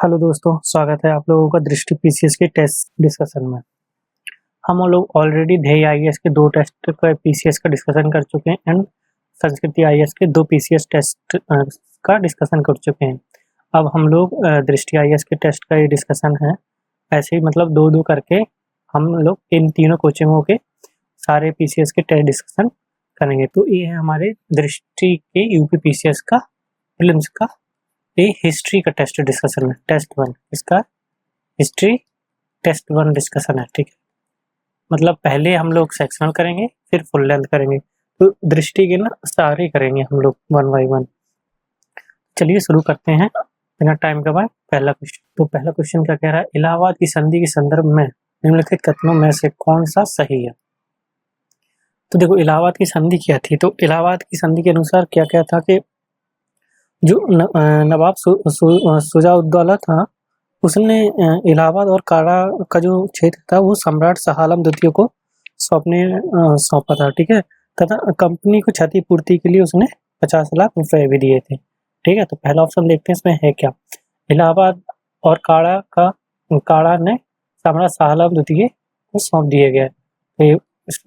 Hello दोस्तों, स्वागत है आप लोगों का दृष्टि पीसीएस के टेस्ट डिस्कशन में। हम लोग ऑलरेडी ध्येय आईएएस के 2 टेस्ट का पीसीएस का डिस्कशन कर चुके हैं एंड संस्कृति आईएएस के 2 पीसीएस टेस्ट का डिस्कशन कर चुके हैं। अब हम लोग दृष्टि आईएएस के टेस्ट का ये डिस्कशन है। ऐसे ही मतलब 2-2 करके हम लोग इन तीनों कोचिंगों के सारे पीसीएस के टेस्ट डिस्कशन करेंगे। तो ये है हमारे दृष्टि के यूपी पीसीएस का प्रीलिम्स का ये हिस्ट्री का टेस्ट डिस्कशन है। टेस्ट 1 इसका हिस्ट्री टेस्ट 1 डिस्कशन है, ठीक है। मतलब पहले हम लोग सेक्शनल करेंगे फिर फुल लेंथ करेंगे, तो दृष्टि के ना सारे करेंगे हम लोग 1 बाय 1। चलिए शुरू करते हैं बिना टाइम गवाए। पहला क्वेश्चन क्या कह रहा है, इलाहाबाद की संधि के संदर्भ में निम्नलिखित कथनों में से कौन सा सही है। तो देखो इलाहाबाद की संधि क्या थी, तो इलाहाबाद की संधि के अनुसार क्या क्या था कि जो नवाब शुजा-उद-दौला था उसने इलाहाबाद और कारा का जो क्षेत्र था वो सम्राट शाह आलम द्वितीय को सौंपा था, ठीक है। तथा कंपनी को क्षतिपूर्ति के लिए उसने 50 लाख रुपए भी दिए थे, ठीक है। तो पहला ऑप्शन देखते हैं इसमें है क्या, इलाहाबाद और कारा ने सम्राट शाह आलम द्वितीय को सौंप दिए गए। तो ये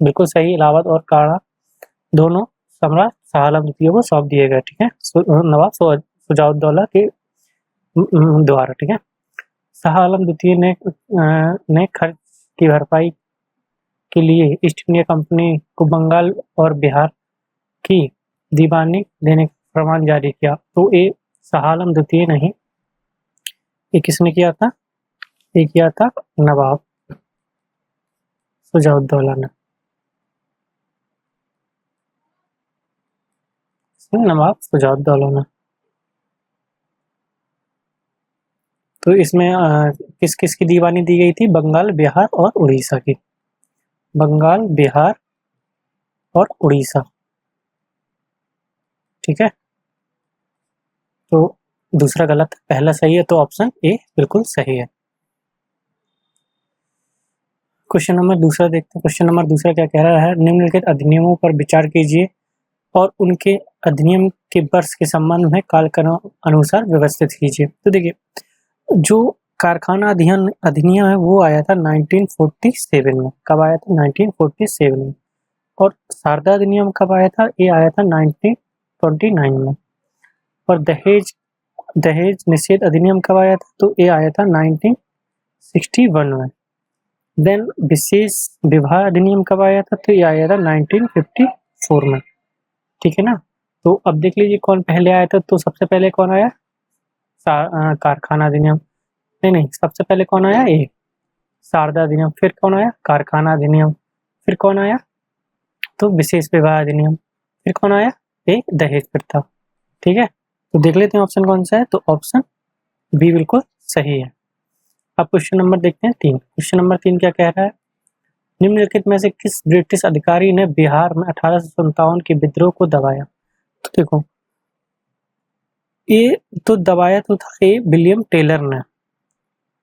बिल्कुल सही, इलाहाबाद और कारा दोनों सम्राट शाह आलम द्वितीय को सौंप दिए गए, ठीक है, नवाब शुजा-उद-दौला के द्वारा, ठीक है। शाह आलम द्वितीय ने खर्च की भरपाई के लिए ईस्ट इंडिया कंपनी को बंगाल और बिहार की दीवानी देने का फरमान जारी किया। तो ये शाह आलम द्वितीय नहीं, ये किसने किया था, ये किया था नवाब शुजा-उद-दौला ने, नवाब शुजा-उद-दौला ने। तो इसमें किस किस की दीवानी दी गई थी, बंगाल, बिहार और उड़ीसा की, बंगाल, बिहार और उड़ीसा, ठीक है। तो दूसरा गलत, पहला सही है, तो ऑप्शन ए बिल्कुल सही है। क्वेश्चन नंबर दूसरा देखते हैं। क्वेश्चन नंबर दूसरा क्या कह रहा है, निम्नलिखित अधिनियमों पर विचार कीजिए और उनके अधिनियम के वर्ष के संबंध में कालक्रम अनुसार व्यवस्थित कीजिए। तो देखिए जो कारखाना अधिनियम है वो आया था 1947 में। कब आया था, 1947 में। और शारदा अधिनियम कब आया था, ये आया था 1929 में। और दहेज निषेध अधिनियम कब आया था, तो ये आया था 1961 में। देन विशेष विवाह अधिनियम कब आया था, तो ये आया था 1954 में, ठीक है ना। तो अब देख लीजिए कौन पहले आया था, तो सबसे पहले कौन आया, कारखाना अधिनियम, नहीं सबसे पहले कौन आया, ये शारदा अधिनियम, फिर कौन आया, कारखाना अधिनियम, फिर कौन आया, तो विशेष विवाह अधिनियम, फिर कौन आया, ये दहेज प्रथा, ठीक है। तो देख लेते हैं ऑप्शन कौन सा है, तो ऑप्शन बी बिल्कुल सही है। अब क्वेश्चन नंबर देखते हैं 3। क्वेश्चन नंबर 3 क्या कह रहा है, निम्नलिखित में से किस ब्रिटिश अधिकारी ने बिहार में 1857 के विद्रोह को दबाया। तो देखो ये तो दबाया तो था ये विलियम टेलर ने,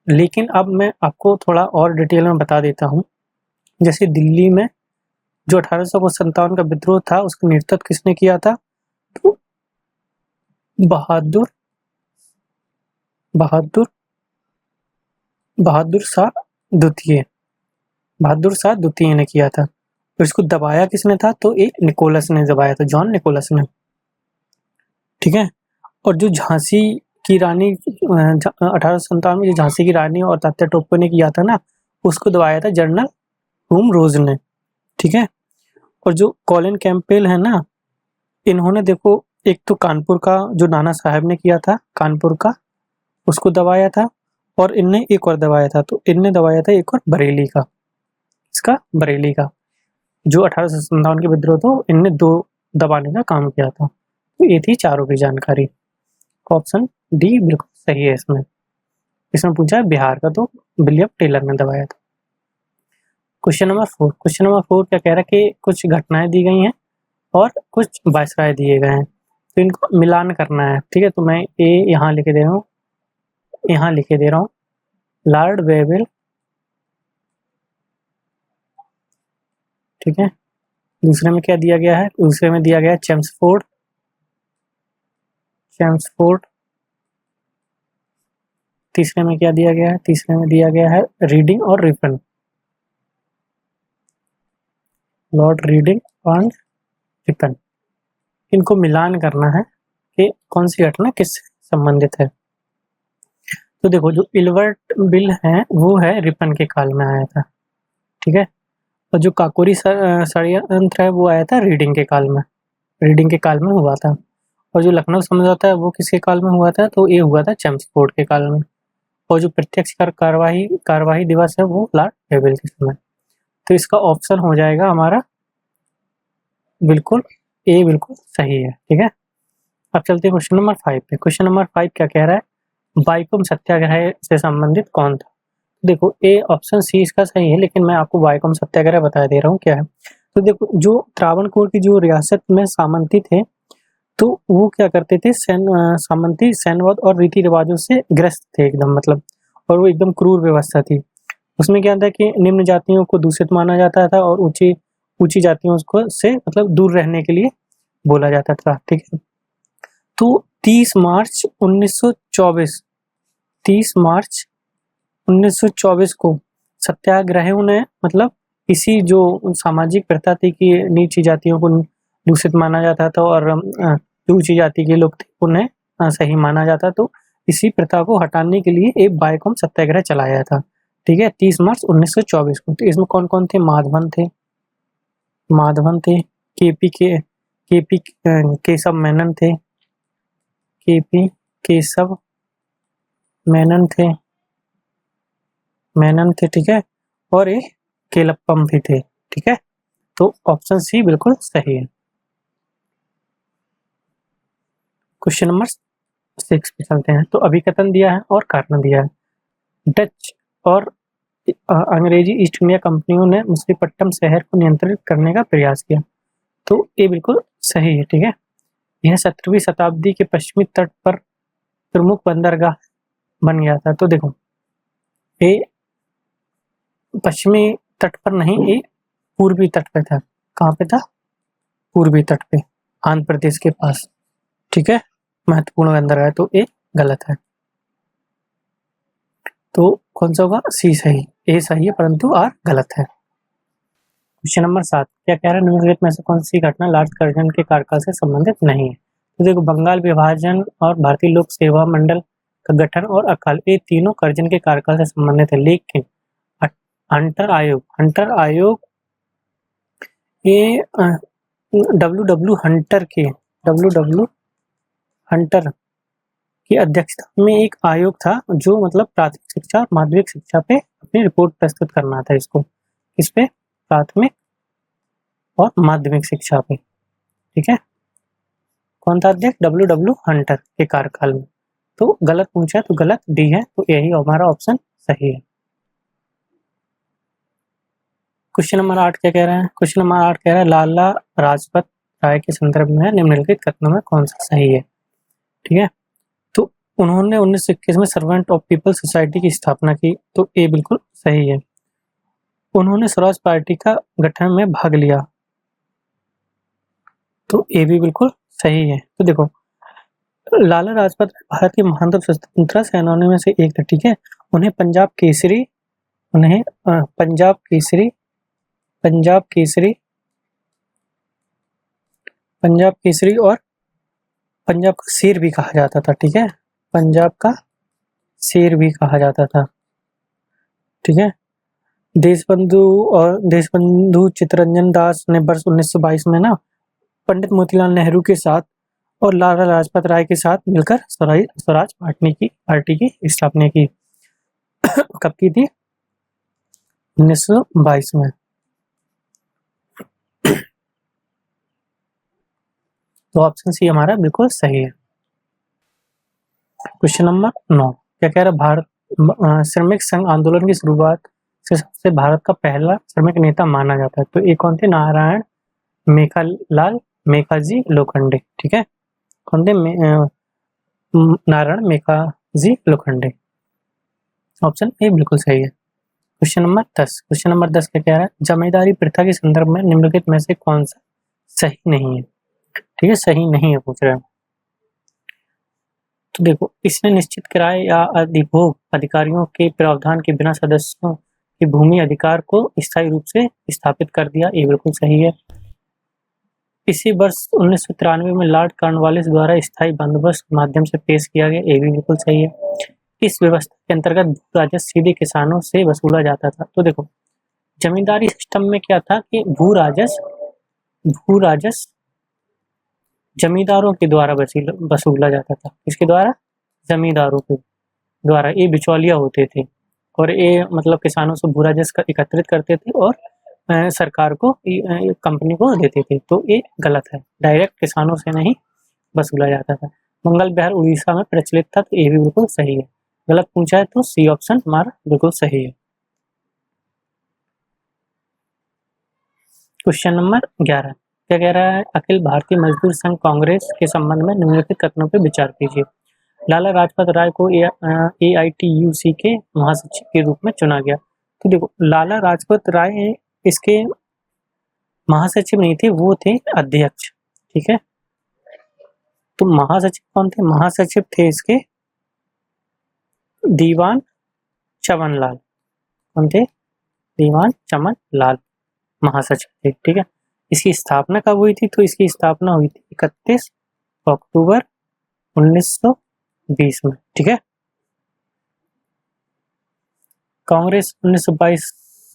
लेकिन अब मैं आपको थोड़ा और डिटेल में बता देता हूँ। जैसे दिल्ली में जो 1857 का विद्रोह था उसका नेतृत्व किसने किया था, तो बहादुर शाह द्वितीय ने किया था। और इसको दबाया किसने था, तो एक निकोलस ने दबाया था, जॉन निकोलस ने, ठीक है। और जो झांसी की रानी 1857 में जो झांसी की रानी और तात्या टोपे ने किया था ना, उसको दबाया था जनरल हुम रोज ने, ठीक है। और जो कॉलिन कैंपबेल है ना, इन्होंने देखो एक तो कानपुर का जो नाना साहब ने किया था कानपुर का, उसको दबाया था, और इनने एक और दबाया था, तो इनने दबाया था एक और बरेली का, इसका बरेली का जो 1857 के विद्रोह था, इनने 2 दबाने का काम किया था। तो ये थी चारों की जानकारी। ऑप्शन डी बिल्कुल सही है। इसमें पूछा है बिहार का, तो विलियम टेलर ने दबाया था। क्वेश्चन नंबर 4 क्या कह रहा है कि कुछ घटनाएं दी गई हैं और कुछ वायसराय दिए गए हैं, तो इनको मिलान करना है, ठीक है। तो मैं ये यहाँ लिखे दे रहा हूँ, लॉर्ड वेवेल, ठीक है। दूसरे में क्या दिया गया है, दूसरे में दिया गया है चेम्सफोर्ड, तीसरे में क्या दिया गया है? तीसरे में दिया गया है रीडिंग और रिपन। लॉर्ड रीडिंग और रिपन, इनको मिलान करना है कि कौन सी घटना किससे संबंधित है। तो देखो, जो इल्बर्ट बिल है वो है रिपन के काल में आया था, ठीक है। और जो काकोरी षड्यंत्र है वो आया था रीडिंग के काल में, रीडिंग के काल में हुआ था। और जो लखनऊ समझौता है वो किसके काल में हुआ था? तो ये हुआ था चेम्सफोर्ड के काल में। और जो प्रत्यक्ष कर कार्यवाही दिवस है वो लॉर्ड हेवल के समय। तो इसका ऑप्शन हो जाएगा हमारा बिल्कुल ए, बिल्कुल सही है, ठीक है। अब चलते हैं क्वेश्चन नंबर 5 पे। क्वेश्चन नंबर 5 क्या कह रहा है? वाइकोम सत्याग्रह से संबंधित कौन था? देखो, ए ऑप्शन सी इसका सही है, लेकिन मैं आपको वाइकोम सत्याग्रह बता दे रहा हूँ क्या है। तो देखो, जो त्रावणकोर की जो रियासत में सामंती थे, तो वो क्या करते थे, सामंती सैन्यवाद और रीति रिवाजों से ग्रस्त थे एकदम, मतलब, और वो एकदम क्रूर व्यवस्था थी। उसमें क्या था कि निम्न जातियों को दूषित माना जाता था और ऊंची ऊंची जातियों को से मतलब दूर रहने के लिए बोला जाता था, ठीक है। तो 30 मार्च 1924 30 मार्च 1924 को सत्याग्रहियों ने मतलब इसी जो सामाजिक प्रथा थी कि नीची जातियों को दूषित माना जाता था और जो ऊंची जाति के लोग थे उन्हें सही माना जाता, तो इसी प्रथा को हटाने के लिए एक वाइकोम सत्याग्रह चलाया था, ठीक है, 30 मार्च 1924 को। तो इसमें कौन कौन थे? माधवन थे, केपी केशव मेनन थे, केपी केशव मेनन थे, ठीक है, और ये केलप्पम भी थे, ठीक है। तो ऑप्शन सी बिल्कुल सही है। क्वेश्चन नंबर 6 पे चलते हैं। तो अभिकथन दिया है और कारण दिया है। डच और अंग्रेजी ईस्ट इंडिया कंपनियों ने मछलीपट्टनम शहर को नियंत्रित करने का प्रयास किया, तो ये बिल्कुल सही है, ठीक है। यह 17वीं शताब्दी के पश्चिमी तट पर प्रमुख बंदरगाह बन गया था। तो देखो, ये पश्चिमी तट पर नहीं, ये पूर्वी तट पे था। कहाँ पे था? पूर्वी तट पे, आंध्र प्रदेश के पास, ठीक है। महत्वपूर्ण बंदरगाह, तो ये गलत है। तो कौन सा होगा? सी सही, ए सही है परंतु आर गलत है। क्वेश्चन नंबर 7 क्या कह रहा है? निम्नलिखित में से कौन सी घटना लॉर्ड कर्जन के कार्यकाल से संबंधित नहीं है? तो देखो, बंगाल विभाजन और भारतीय लोक सेवा मंडल का गठन और अकाल, ये तीनों कर्जन के कार्यकाल से संबंधित है। लेकिन हंटर आयोग ये डब्ल्यू हंटर की अध्यक्षता में एक आयोग था जो मतलब प्राथमिक शिक्षा और माध्यमिक शिक्षा पे अपनी रिपोर्ट प्रस्तुत करना था। इसको इस पे प्राथमिक और माध्यमिक शिक्षा पे, ठीक है। कौन था अध्यक्ष? डब्ल्यू हंटर के कार्यकाल में। तो गलत पूछा तो गलत डी है, तो यही हमारा ऑप्शन सही है। क्वेश्चन नंबर 8 क्या कह रहा है? क्वेश्चन नंबर 8 कह रहा है लाला लाजपत राय के संदर्भ में निम्नलिखित कथनों में कौन सा सही है, ठीक है। तो उन्होंने 1921 में सर्वेंट ऑफ पीपल सोसाइटी की स्थापना की, तो ये बिल्कुल सही है। उन्होंने स्वराज पार्टी का गठन में भाग लिया, तो ये भी बिल्कुल सही है। तो देखो, लाला लाजपत राय भारत के महानतम स्वतंत्रता सेनानियों में से एक थे, ठीक है। उन्हें पंजाब केसरी और पंजाब का शेर भी कहा जाता था, ठीक है। पंजाब का शेर भी कहा जाता था, ठीक है। देशबंधु चित्तरंजन दास ने वर्ष 1922 में ना पंडित मोतीलाल नेहरू के साथ और लाला लाजपत राय के साथ मिलकर स्वराज पार्टी की स्थापना की। कब की थी? 1922 में। तो ऑप्शन सी हमारा बिल्कुल सही है। क्वेश्चन नंबर 9 क्या कह रहा है? भारत श्रमिक संघ आंदोलन की शुरुआत से सबसे भारत का पहला श्रमिक नेता माना जाता है, तो ये कौन थे? नारायण मेघाजी लोखंडे, ठीक है। कौन थे? नारायण मेघाजी लोखंडे। ऑप्शन ए बिल्कुल सही है। क्वेश्चन नंबर 10 क्या कह रहा है? जमींदारी प्रथा के संदर्भ में निम्नलिखित में से कौन सा सही नहीं है, ठीक है, सही नहीं है पूछ रहा है। तो देखो, इसने निश्चित किराए या अधिभोग अधिकारियों के प्रावधान के बिना सदस्यों के भूमि अधिकार को स्थायी रूप से स्थापित कर दिया। ये बिल्कुल सही है। इसी वर्ष 1993 में लॉर्ड कॉर्नवालिस द्वारा स्थायी बंदोबस्त के माध्यम से पेश किया गया। ये भी बिल्कुल सही है। इस व्यवस्था के अंतर्गत भू राजस्व सीधे किसानों से वसूला जाता था। तो देखो, जमींदारी सिस्टम में क्या था कि भू राजस्व जमींदारों के द्वारा वसूला जाता था। किसके द्वारा? जमींदारों के द्वारा। ये बिचौलिया होते थे और ये मतलब किसानों से भू राजस्व एकत्रित करते थे और सरकार को, कंपनी को देते थे। तो ये गलत है, डायरेक्ट किसानों से नहीं वसूला जाता था। मंगल विहार उड़ीसा में प्रचलित था। तो ये भी बिल्कुल सही है। गलत पूछा है तो सी ऑप्शन हमारा बिल्कुल सही है। क्वेश्चन नंबर 11 क्या कह रहा है? अखिल भारतीय मजदूर संघ कांग्रेस के संबंध में निम्नलिखित कथनों पर विचार कीजिए। लाला लाजपत राय को AITUC के महासचिव के रूप में चुना गया। तो देखो, लाला लाजपत राय इसके महासचिव नहीं थे, वो थे अध्यक्ष। ठीक है, तो महासचिव कौन थे? महासचिव थे इसके दीवान चमन लाल। कौन थे? दीवान चमन लाल महासचिव थे। ठीक है, इसकी स्थापना कब हुई थी? तो इसकी स्थापना हुई थी 31 अक्टूबर 1920 में। ठीक है, कांग्रेस 1922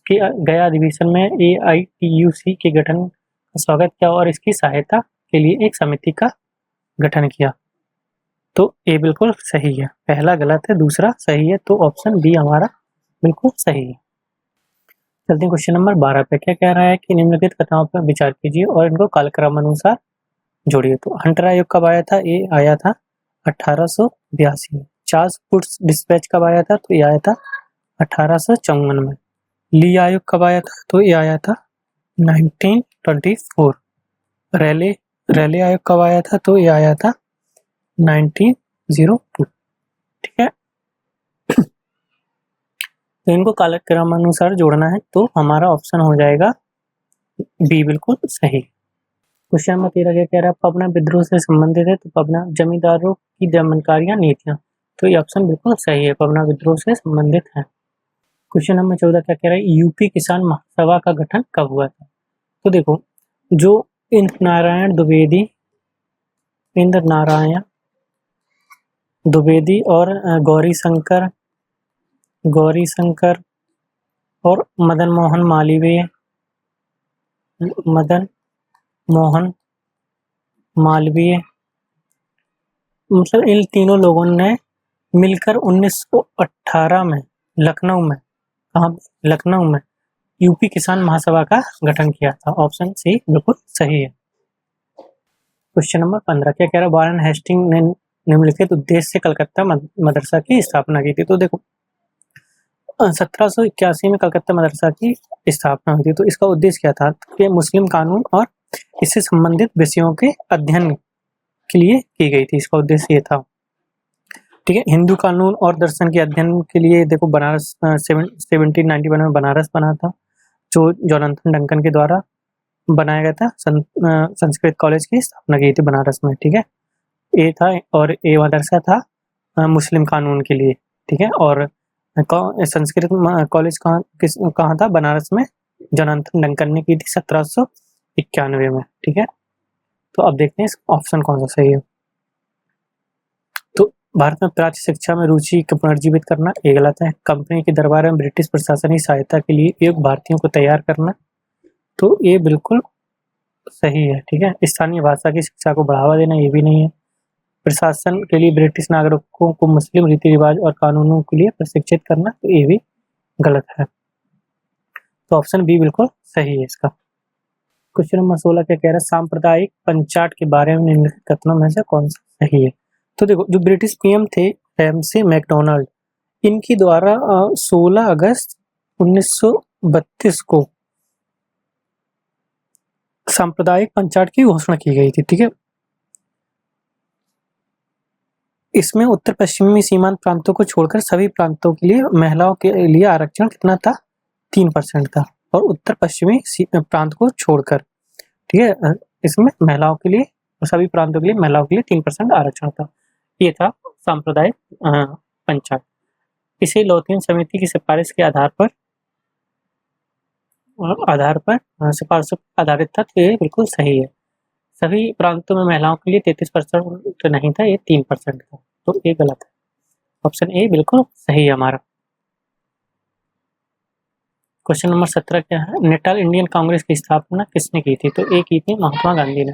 के गया अधिवेशन में AITUC के गठन का स्वागत किया और इसकी सहायता के लिए एक समिति का गठन किया। तो ये बिल्कुल सही है। पहला गलत है, दूसरा सही है। तो ऑप्शन बी हमारा बिल्कुल सही है। चलते हैं क्वेश्चन नंबर 12 पे। क्या कह रहा है कि निम्नलिखित कथनों पर विचार कीजिए और इनको कालक्रम अनुसार जोड़िए। तो हंटर आयोग कब आया था? ये आया था 1882 में। चार्ल्स वुड्स डिस्पैच कब आया था? तो ये आया था 1854 में। ली आयोग कब आया था? तो ये आया था 1924। रैले आयोग कब आया था? तो ये आया था 1902। ठीक है, तो इनको कालक्रम अनुसार जोड़ना है। तो हमारा ऑप्शन हो जाएगा बी बिल्कुल सही। क्वेश्चन नंबर 13 क्या कह रहा है? पबना विद्रोह से संबंधित है। तो पबना जमींदारों की दमनकारियां नीतियां। तो ये ऑप्शन बिल्कुल सही है, पबना विद्रोह से संबंधित है। क्वेश्चन नंबर 14 क्या कह रहा है? यूपी किसान महासभा का गठन कब हुआ था? तो देखो, जो इंद्र नारायण द्विवेदी और गौरी शंकर और मदन मोहन मालवीय मतलब इन तीनों लोगों ने मिलकर 1918 में लखनऊ में यूपी किसान महासभा का गठन किया था। ऑप्शन सी बिल्कुल सही है। क्वेश्चन नंबर 15 क्या कह रहा है? वारेन हेस्टिंग ने निम्नलिखित उद्देश्य से कलकत्ता मदरसा की स्थापना की थी। तो देखो, 1781 में कलकत्ता मदरसा की स्थापना हुई थी। तो इसका उद्देश्य क्या था? कि मुस्लिम कानून और इससे संबंधित विषयों के अध्ययन के लिए की गई थी। इसका उद्देश्य ये था। ठीक है, हिंदू कानून और दर्शन के अध्ययन के लिए देखो, बनारस 1791 में बनारस बना था, जो जोनाथन डंकन के द्वारा बनाया गया था। संस्कृत कॉलेज की स्थापना की थी बनारस में। ठीक है, ये था, और ये मदरसा था मुस्लिम कानून के लिए। ठीक है, और संस्कृत कॉलेज कहाँ था? बनारस में जोनाथन डंकन ने की थी 1791 में। ठीक है, तो अब देखते हैं इस ऑप्शन कौन सा सही है। तो भारत में प्राच्य शिक्षा में रुचि को पुनर्जीवित करना, ये गलत है। कंपनी के दरबार में ब्रिटिश प्रशासनिक सहायता के लिए योग्य भारतीयों को तैयार करना, तो ये बिल्कुल सही है। ठीक है, स्थानीय भाषा की शिक्षा को बढ़ावा देना, ये भी नहीं है। प्रशासन के लिए ब्रिटिश नागरिकों को मुस्लिम रीति रिवाज और कानूनों के लिए प्रशिक्षित करना, तो ये भी गलत है। तो ऑप्शन बी बिल्कुल सही है इसका। क्वेश्चन नंबर 16 क्या कह रहा है? सांप्रदायिक पंचाट के बारे में निम्नलिखित कथनों में से कौन सा सही है? तो देखो, जो ब्रिटिश पीएम थे रैमसे मैकडोनाल्ड, इनकी द्वारा 16 अगस्त 1932 को सांप्रदायिक पंचाट की घोषणा की गई थी। ठीक है, इसमें उत्तर पश्चिमी सीमांत प्रांतों को छोड़कर सभी प्रांतों के लिए महिलाओं के लिए आरक्षण कितना था? 3% था, और उत्तर पश्चिमी प्रांत को छोड़कर, ठीक है, इसमें महिलाओं के लिए, सभी प्रांतों के लिए महिलाओं के लिए 3% आरक्षण था। ये था सांप्रदायिक पंचायत। इसी लौतीन समिति की सिफारिश के आधार पर सिफारिशों पर आधारित था, तो ये बिल्कुल सही है। सभी प्रांतों में महिलाओं के लिए 33% तो नहीं था, ये 3% था, तो ये गलत है। ऑप्शन ए बिल्कुल सही है हमारा। क्वेश्चन नंबर 17 क्या है? नेटाल इंडियन कांग्रेस की स्थापना किसने की थी? तो ए की थी महात्मा गांधी ने,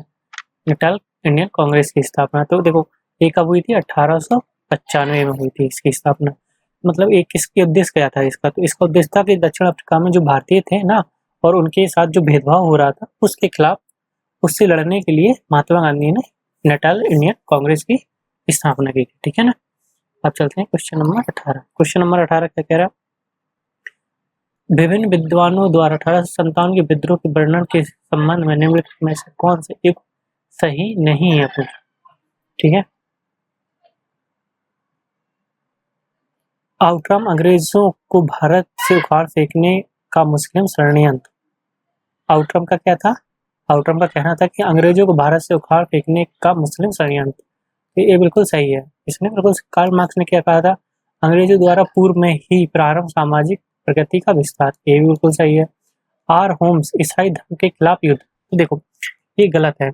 नेटाल इंडियन कांग्रेस की स्थापना। तो देखो ये कब हुई थी? 1895 में हुई थी इसकी स्थापना। मतलब एक किसके उद्देश्य क्या था इसका? तो इसका उद्देश्य था कि दक्षिण अफ्रीका में जो भारतीय थे ना, और उनके साथ जो भेदभाव हो रहा था उसके खिलाफ, उससे लड़ने के लिए महात्मा गांधी ने नेटाल इंडियन कांग्रेस की स्थापना की थी। ठीक है ना। अब चलते हैं क्वेश्चन नंबर 18। क्वेश्चन नंबर 18 क्या कह रहा है? विभिन्न विद्वानों द्वारा 1857 के विद्रोह के वर्णन के संबंध में निम्नलिखित में से कौन से एक सही नहीं है? कुछ ठीक है। आउटराम अंग्रेजों को भारत से उखाड़ फेंकने का मुस्लिम षड्यंत्र। आउटराम का क्या था? आउटराम का कहना था कि अंग्रेजों को भारत से उखाड़ फेंकने का मुस्लिम षड्यंत्र। ये बिल्कुल सही है। इसने बिल्कुल, कार्ल मार्क्स ने क्या कहा था? अंग्रेजों द्वारा पूर्व में ही प्रारंभ सामाजिक प्रगति का विस्तार। ये भी बिल्कुल सही है। आर होम्स ईसाई धर्म के खिलाफ युद्ध। तो देखो ये गलत है।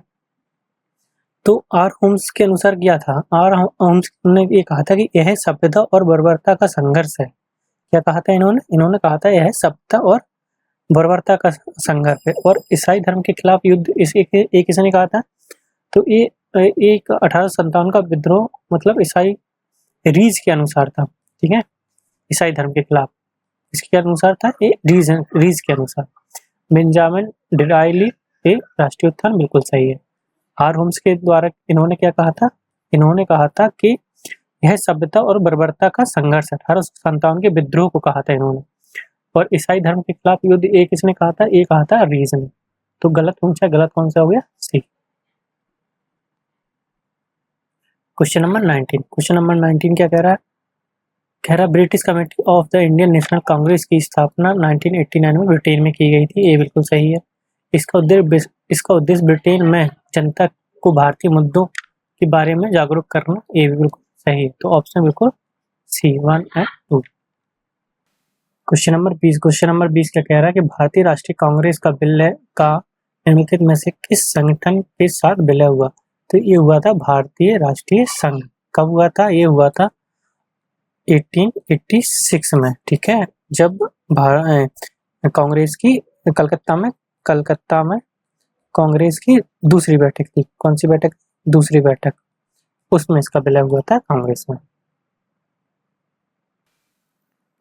तो आर होम्स के अनुसार क्या था? आर होम्स ने ये कहा था कि यह सभ्यता और बर्बरता का संघर्ष है। क्या कहा था इन्होंने कहा था यह सभ्यता और बर्बरता का संघर्ष है, और ईसाई धर्म के खिलाफ युद्ध एक किसने कहा था? तो ये एक 1857 का विद्रोह मतलब ईसाई रीज के अनुसार था। ठीक है, ईसाई धर्म के खिलाफ इसके अनुसार था, ये रीज के अनुसार। बेंजामिन डिसाइली ये राष्ट्रीय उत्थान बिल्कुल सही है। आर होम्स के द्वारा इन्होंने क्या कहा था? इन्होंने कहा था कि यह सभ्यता और बर्बरता का संघर्ष है। 1857 के विद्रोह को कहा था इन्होंने। और ईसाई धर्म के खिलाफ युद्ध एक किसने कहा था? ये कहा था रीज ने। तो गलत कौन सा हो गया? C. Question number 19। Question number 19 क्या कह रहा है? कह रहा British committee of the Indian National Congress की स्थापना 1989 में ब्रिटेन में की गई थी। ये बिल्कुल सही है। इसका उद्देश्य ब्रिटेन में जनता को भारतीय मुद्दों के बारे में जागरूक करना। ये भी बिल्कुल सही है। तो ऑप्शन बिल्कुल सी 1 and 2। Question number 20। Question number 20 क्या कह रहा है कि भारतीय राष्ट्रीय कांग्रेस का विलय का निम्नलिखित में से किस संगठन के साथ विलय हुआ? तो ये हुआ था भारतीय राष्ट्रीय संघ। कब हुआ था? ये हुआ था 1886 में। ठीक है, जब कांग्रेस की कलकत्ता में कांग्रेस की दूसरी बैठक थी। कौन सी बैठक? दूसरी बैठक, उसमें इसका विलय हुआ था कांग्रेस में।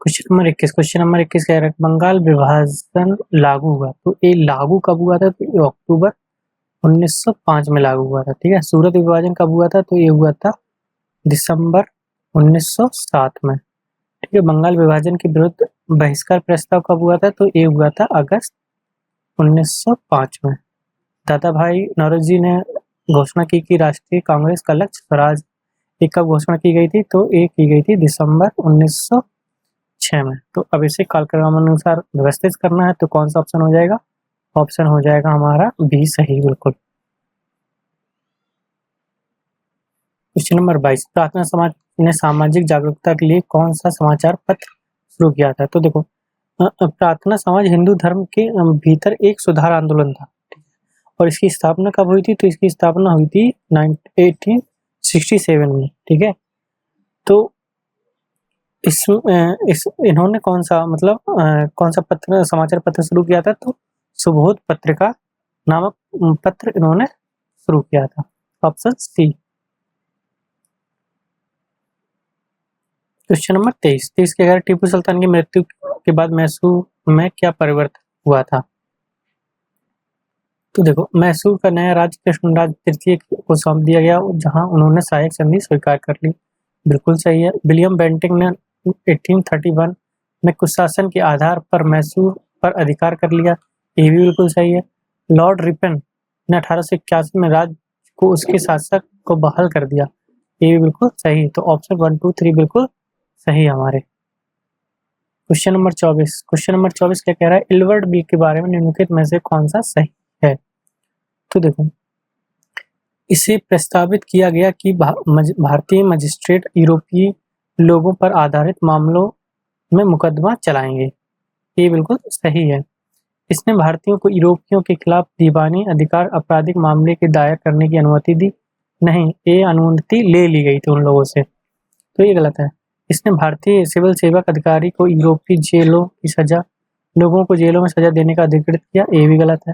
Question number 21। क्वेश्चन नंबर 21 कह रहा है बंगाल विभाजन लागू हुआ। तो ये लागू कब हुआ था? तो ये अक्टूबर 1905 में लागू हुआ था। ठीक है। सूरत विभाजन कब हुआ था? तो ये हुआ था दिसंबर 1907 में। ठीक है। बंगाल विभाजन के विरुद्ध बहिष्कार प्रस्ताव कब हुआ था? तो ये हुआ था अगस्त 1905 में। दादा भाई नौरोजी ने घोषणा की कि राष्ट्रीय कांग्रेस का लक्ष्य स्वराज। ये कब घोषणा की गई थी? तो ये की गई थी दिसंबर 1906 में। तो अब इसे कालक्रम अनुसार व्यवस्थित करना है, तो कौन सा ऑप्शन हो जाएगा? ऑप्शन हो जाएगा हमारा बी सही बिल्कुल। Question number 22। प्रार्थना समाज ने सामाजिक जागरूकता के लिए कौन सा समाचार पत्र शुरू किया था? तो देखो प्रार्थना समाज हिंदू धर्म के भीतर एक सुधार आंदोलन था। और इसकी स्थापना कब हुई थी? तो इसकी स्थापना हुई थी 1867 में। ठीक है। तो इन्होंने कौन सा कौन सा समाचार पत्र शुरू किया था? तो सुबोध पत्रिका नामक पत्र इन्होंने शुरू किया था। Option C. क्वेश्चन नंबर 23 के अगर टीपू सुल्तान की मृत्यु के बाद मैसूर में क्या परिवर्तन हुआ था? तो देखो मैसूर का नया राज्य कृष्णराज तृतीय को सौंप दिया गया, जहां उन्होंने सहायक संधि स्वीकार कर ली। बिल्कुल सही है। विलियम बेंटिंग ने 1831 में कुशासन के आधार पर मैसूर पर अधिकार कर लिया। ये भी बिल्कुल सही है। लॉर्ड रिपन ने 1881 में राज्य को उसके शासक को बहाल कर दिया। ये भी बिल्कुल सही है। तो ऑप्शन 1, 2, 3 बिल्कुल सही है हमारे। Question number 24। क्वेश्चन नंबर 24 क्या कह रहा है? इलवर्ड बिल के बारे में निम्नलिखित में से कौन सा सही है? तो देखो इसे प्रस्तावित किया गया कि भारतीय मजिस्ट्रेट यूरोपीय लोगों पर आधारित मामलों में मुकदमा चलाएंगे। ये बिल्कुल सही है। इसने भारतीयों को यूरोपियों के खिलाफ दीवानी अधिकार आपराधिक मामले के दायर करने की अनुमति दी नहीं, ये अनुमति ले ली गई थी उन लोगों से, तो ये गलत है। इसने भारतीय सिविल सेवक अधिकारी को यूरोपीय जेलों की सजा लोगों को जेलों में सजा देने का अधिकृत किया, ये भी गलत है।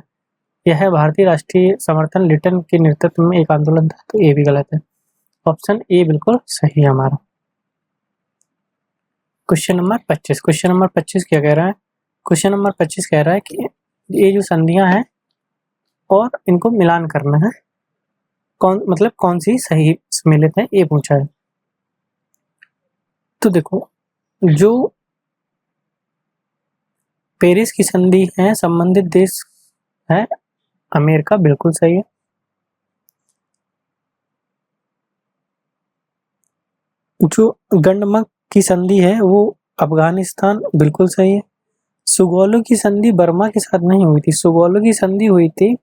यह भारतीय राष्ट्रीय समर्थन लिटन के नेतृत्व में एक आंदोलन था, तो ये भी गलत है। ऑप्शन ए बिल्कुल सही है हमारा। Question number 25। क्वेश्चन नंबर 25 क्या कह रहा है? क्वेश्चन नंबर 25 कह रहा है कि ये जो संधियां हैं और इनको मिलान करना है, कौन सी सही सम्मिलित है, ये पूछा है। तो देखो, जो पेरिस की संधि है संबंधित देश है अमेरिका, बिल्कुल सही है। जो गंडमक की संधि है वो अफगानिस्तान, बिल्कुल सही है। सुगौलों की संधि बर्मा के साथ नहीं हुई थी, सुगौलों की संधि हुई थी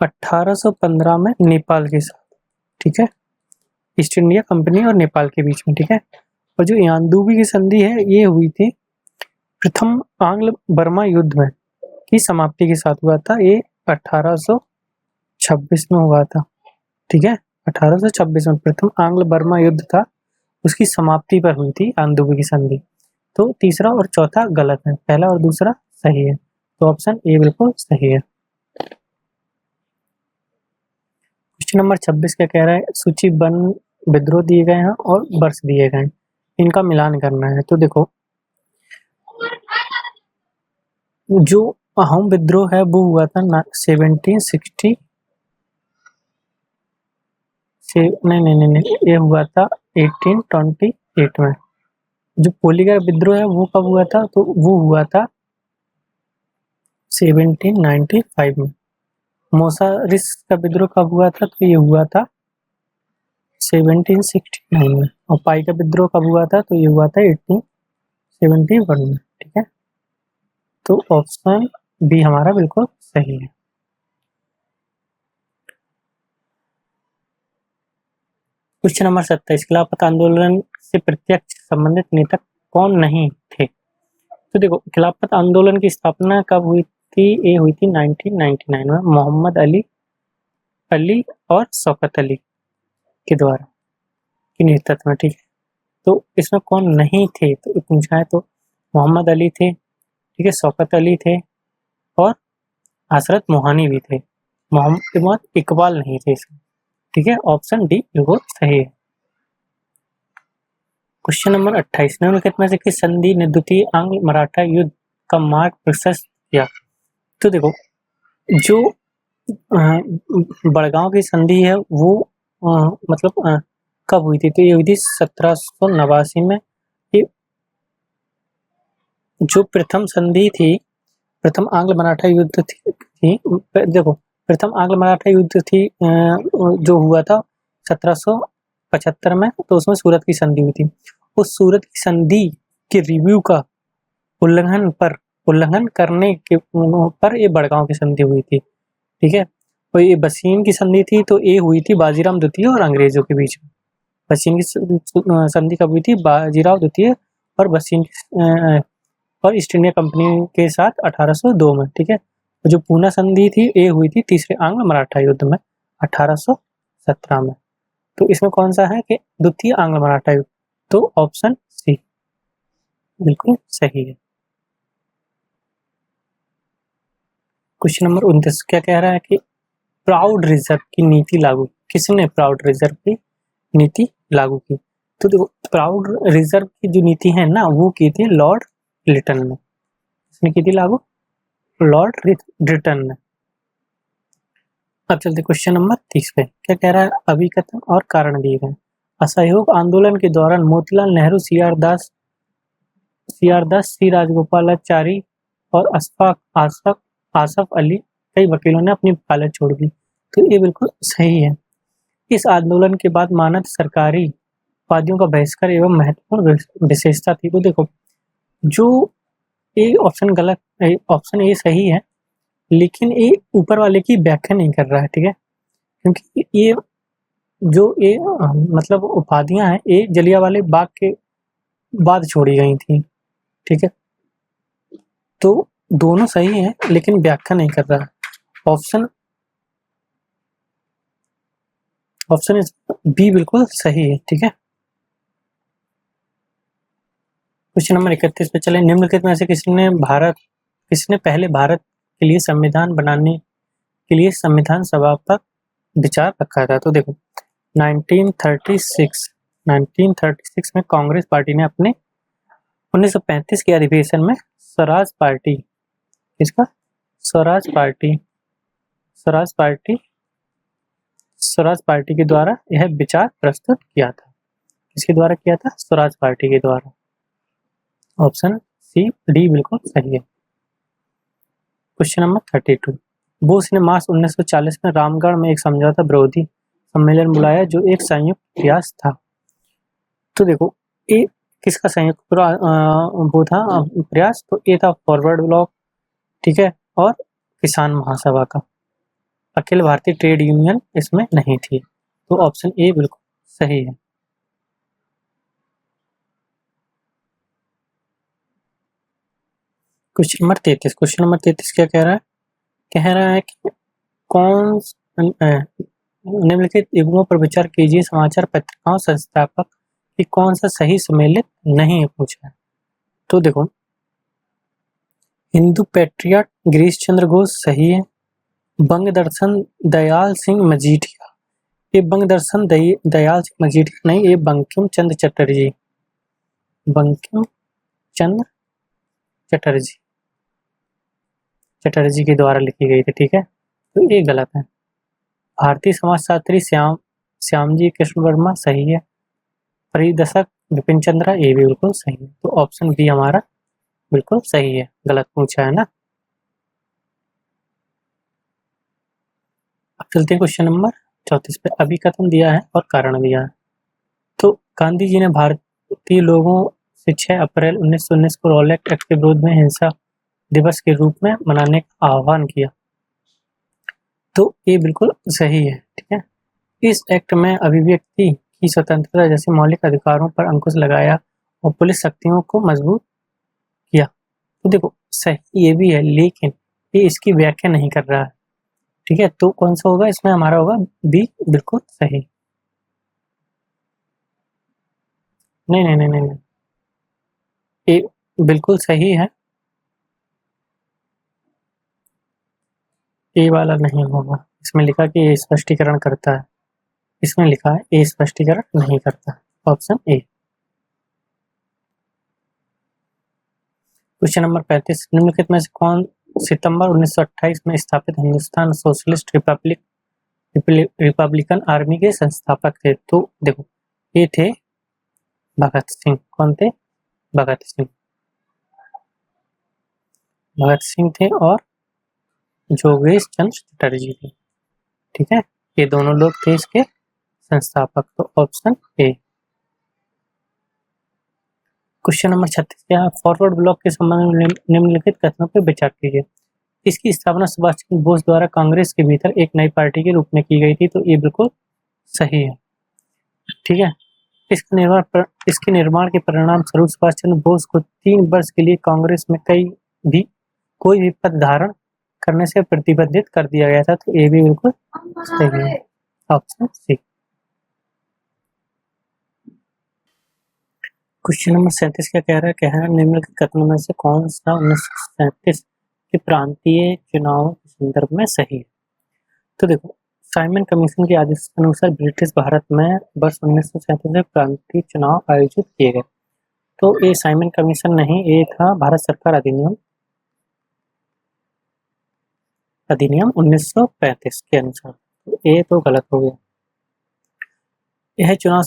1815 में नेपाल के साथ, ठीक है, ईस्ट इंडिया कंपनी और नेपाल के बीच में, ठीक है। और जो यानदुबी की संधि है ये हुई थी प्रथम आंग्ल बर्मा युद्ध में की समाप्ति के साथ हुआ था, ये 1826 में हुआ था, ठीक है। 1826 में प्रथम आंग्ल बर्मा युद्ध था, उसकी समाप्ति पर हुई थी यानदुबी की संधि। तो तीसरा और चौथा गलत है, पहला और दूसरा सही है, तो ऑप्शन ए बिल्कुल सही है। क्वेश्चन नंबर 26 क्या कह रहा है? सूचीबद्ध विद्रोह दिए गए हैं और वर्ष दिए गए हैं, इनका मिलान करना है। तो देखो, जो अहोम विद्रोह है वो हुआ था 1760 से नहीं, ये हुआ था 1828 में। जो पोलीगर विद्रोह है वो कब हुआ था? तो वो हुआ था 1795 में। मोसारिस का विद्रोह कब हुआ था? तो ये हुआ था 1769 में। और पाई का विद्रोह कब हुआ था? तो ये हुआ था 1871 में, ठीक है। तो ऑप्शन बी हमारा बिल्कुल सही है। क्वेश्चन नंबर 27, खिलाफत आंदोलन से प्रत्यक्ष संबंधित नेता कौन नहीं थे? तो देखो, खिलाफत आंदोलन की स्थापना कब हुई थी? ये हुई थी 1999 में मोहम्मद अली और शौकत अली के द्वारा के नेतृत्व में, ठीक है। तो इसमें कौन नहीं थे तो पूछा है, तो मोहम्मद अली थे, ठीक है, शौकत अली थे और हसरत मोहानी भी थे, मोहम्मद इकबाल नहीं थे इसमें, ठीक है। ऑप्शन डी बिल्कुल सही है। क्वेश्चन नंबर 28, निम्नलिखित में से किस संधि ने द्वितीय आंग्ल मराठा युद्ध का मार्ग प्रशस्त किया? तो देखो, जो बड़गांव की संधि है वो कब हुई थी? तो ये हुई थी 1789 में। ये जो प्रथम संधि थी, प्रथम आंग्ल मराठा युद्ध थी देखो, प्रथम आंग्ल मराठा युद्ध थी जो हुआ था 1775 में, तो उसमें सूरत की संधि हुई थी। उस सूरत की संधि के रिव्यू का उल्लंघन करने के पर ये बड़गांव की संधि हुई थी, ठीक है। और ये बसीन की संधि थी, तो ये हुई थी बाजीराव द्वितीय और अंग्रेजों के बीच में। बसीन की संधि कब हुई थी? बाजीराव द्वितीय और बसीन और ईस्ट इंडिया कंपनी के साथ 1802 में, ठीक है। और जो पूना संधि थी ये हुई थी तीसरे आंग्ल मराठा युद्ध में 1817 में। तो इसमें कौन सा है कि द्वितीय आंग्ल मराठा युद्ध? तो ऑप्शन सी बिल्कुल सही है। क्वेश्चन नंबर 29 क्या कह रहा है कि प्राउड रिजर्व की नीति लागू, किसने प्राउड रिजर्व की नीति लागू की? तो देखो, प्राउड रिजर्व की जो नीति है ना वो की थी लॉर्ड लिटन ने, इसने की थी लागू लॉर्ड लिटन ने। अब चलते क्वेश्चन नंबर 30 पे, क्या कह रहा है? अभिकथन और कारण दिए गए। असहयोग आंदोलन के दौरान मोतीलाल नेहरू, सीआर दास, सी राजगोपालाचारी और आसफ अली कई वकीलों ने अपनी वकालत छोड़ दी, तो ये बिल्कुल सही है। इस आंदोलन के बाद मानद सरकारी उपाधियों का बहिष्कार एवं महत्वपूर्ण विशेषता थी। तो देखो, जो ये ऑप्शन गलत है, ऑप्शन ये सही है, लेकिन ये ऊपर वाले की व्याख्या नहीं कर रहा है, ठीक है, क्योंकि ये जो ये मतलब उपाधियां हैं ये जलियांवाले बाग के बाद छोड़ी गई थी। ठीक है, तो दोनों सही है लेकिन व्याख्या नहीं कर रहा है। ऑप्शन ऑप्शन इज बी बिल्कुल सही है। ठीक है, क्वेश्चन नंबर 31 पे चले। निम्नलिखित में से किसने पहले भारत के लिए संविधान बनाने के लिए संविधान सभा पर विचार रखा था? तो देखो 1936 में कांग्रेस पार्टी ने अपने 1935 के अधिवेशन में स्वराज पार्टी, किसका? Swaraj party Swaraj party Swaraj party के द्वारा यह विचार प्रस्तुत किया था। किसके द्वारा किया था? स्वराज पार्टी के द्वारा। ऑप्शन सी डी बिल्कुल सही है। Question number 32। बोस ने मार्च 1940 में रामगढ़ में एक समझौता विरोधी सम्मेलन बुलाया जो एक संयुक्त प्रयास था। तो देखो ये किसका संयुक्त वो था प्रयास? तो ये था फॉरवर्ड ब्लॉक, ठीक है, और किसान महासभा का। अखिल भारतीय ट्रेड यूनियन इसमें नहीं थी, तो ऑप्शन ए बिल्कुल सही है। क्वेश्चन नंबर 33 क्या कह रहा है? कह रहा है कि कौन निम्नलिखित युग्मों पर विचार कीजिए, समाचार पत्रिकाओं संस्थापक कि कौन सा सही सम्मिलित नहीं है पूछा है। तो देखो हिंदू पैट्रियट गिरीश चंद्र घोष सही है। बंग दर्शन दयाल सिंह मजीठिया, ये बंग दर्शन दयाल सिंह मजीठिया नहीं, ये बंकिम चंद्र चटर्जी चटर्जी के द्वारा लिखी गई थी। ठीक है, तो ये गलत है। भारतीय समाजशास्त्री श्यामजी कृष्ण वर्मा सही है। परिदर्शक विपिन चंद्रा, ये भी बिल्कुल सही है। तो ऑप्शन बी हमारा बिल्कुल सही है। गलत पूछा है ना। अब चलते हैं क्वेश्चन नंबर 34 पे। अभिकथन दिया है और कारण दिया है। तो गांधी जी ने भारतीय लोगों से 6 अप्रैल 1919 को रॉलेट एक्ट के विरोध में हिंसा दिवस के रूप में मनाने का आह्वान किया। तो ये बिल्कुल सही है। ठीक है, इस एक्ट में अभिव्यक्ति की स्वतंत्रता जैसे मौलिक अधिकारों पर अंकुश लगाया और पुलिस शक्तियों को मजबूत किया। तो देखो सही ये भी है लेकिन ये इसकी व्याख्या नहीं कर रहा है। ठीक है, तो कौन सा होगा इसमें? हमारा होगा बी बिल्कुल सही। नहीं नहीं नहीं नहीं, नहीं। ये बिल्कुल सही है, ये वाला नहीं होगा। इसमें लिखा कि ये स्पष्टीकरण करता है, इसमें लिखा है ये स्पष्टीकरण नहीं करता। Option A. Question number 35। निम्नलिखित में से कौन सितंबर 1928 में स्थापित हिंदुस्तान सोशलिस्ट रिपब्लिकन आर्मी के संस्थापक थे? तो देखो ये थे भगत सिंह। कौन थे? भगत सिंह थे और जोगेश चंद्र चटर्जी थे। ठीक है, ये दोनों लोग थे इसके संस्थापक। तो ऑप्शन ए। क्वेश्चन नंबर 36 क्या है? फॉरवर्ड ब्लॉक के संबंध में निम्नलिखित कथनों पर विचार कीजिए। इसकी स्थापना सुभाष चंद्र बोस द्वारा कांग्रेस के भीतर एक नई पार्टी के रूप में की गई थी। तो ये बिल्कुल सही है। ठीक है, इसके निर्माण के परिणाम स्वरूप सुभाष चंद्र बोस को 3 वर्ष के लिए कांग्रेस में कोई भी पद धारण करने से प्रतिबंधित कर दिया गया था। तो ये भी बिल्कुल सही है। Option C. क्वेश्चन नंबर 37 क्या कह रहा है? कह रहा है निम्नलिखित कथनों में से कौन सा 1937 के प्रांतीय चुनावों के संदर्भ में सही है? तो देखो साइमन कमीशन के आदेश के अनुसार ब्रिटिश भारत में वर्ष 1937 में प्रांतीय चुनाव आयोजित किए गए। तो ये साइमन कमीशन नहीं, ये था भारत सरकार अधिनियम 1935 के अनुसार। तो ये तो गलत हो गया। यह चुनाव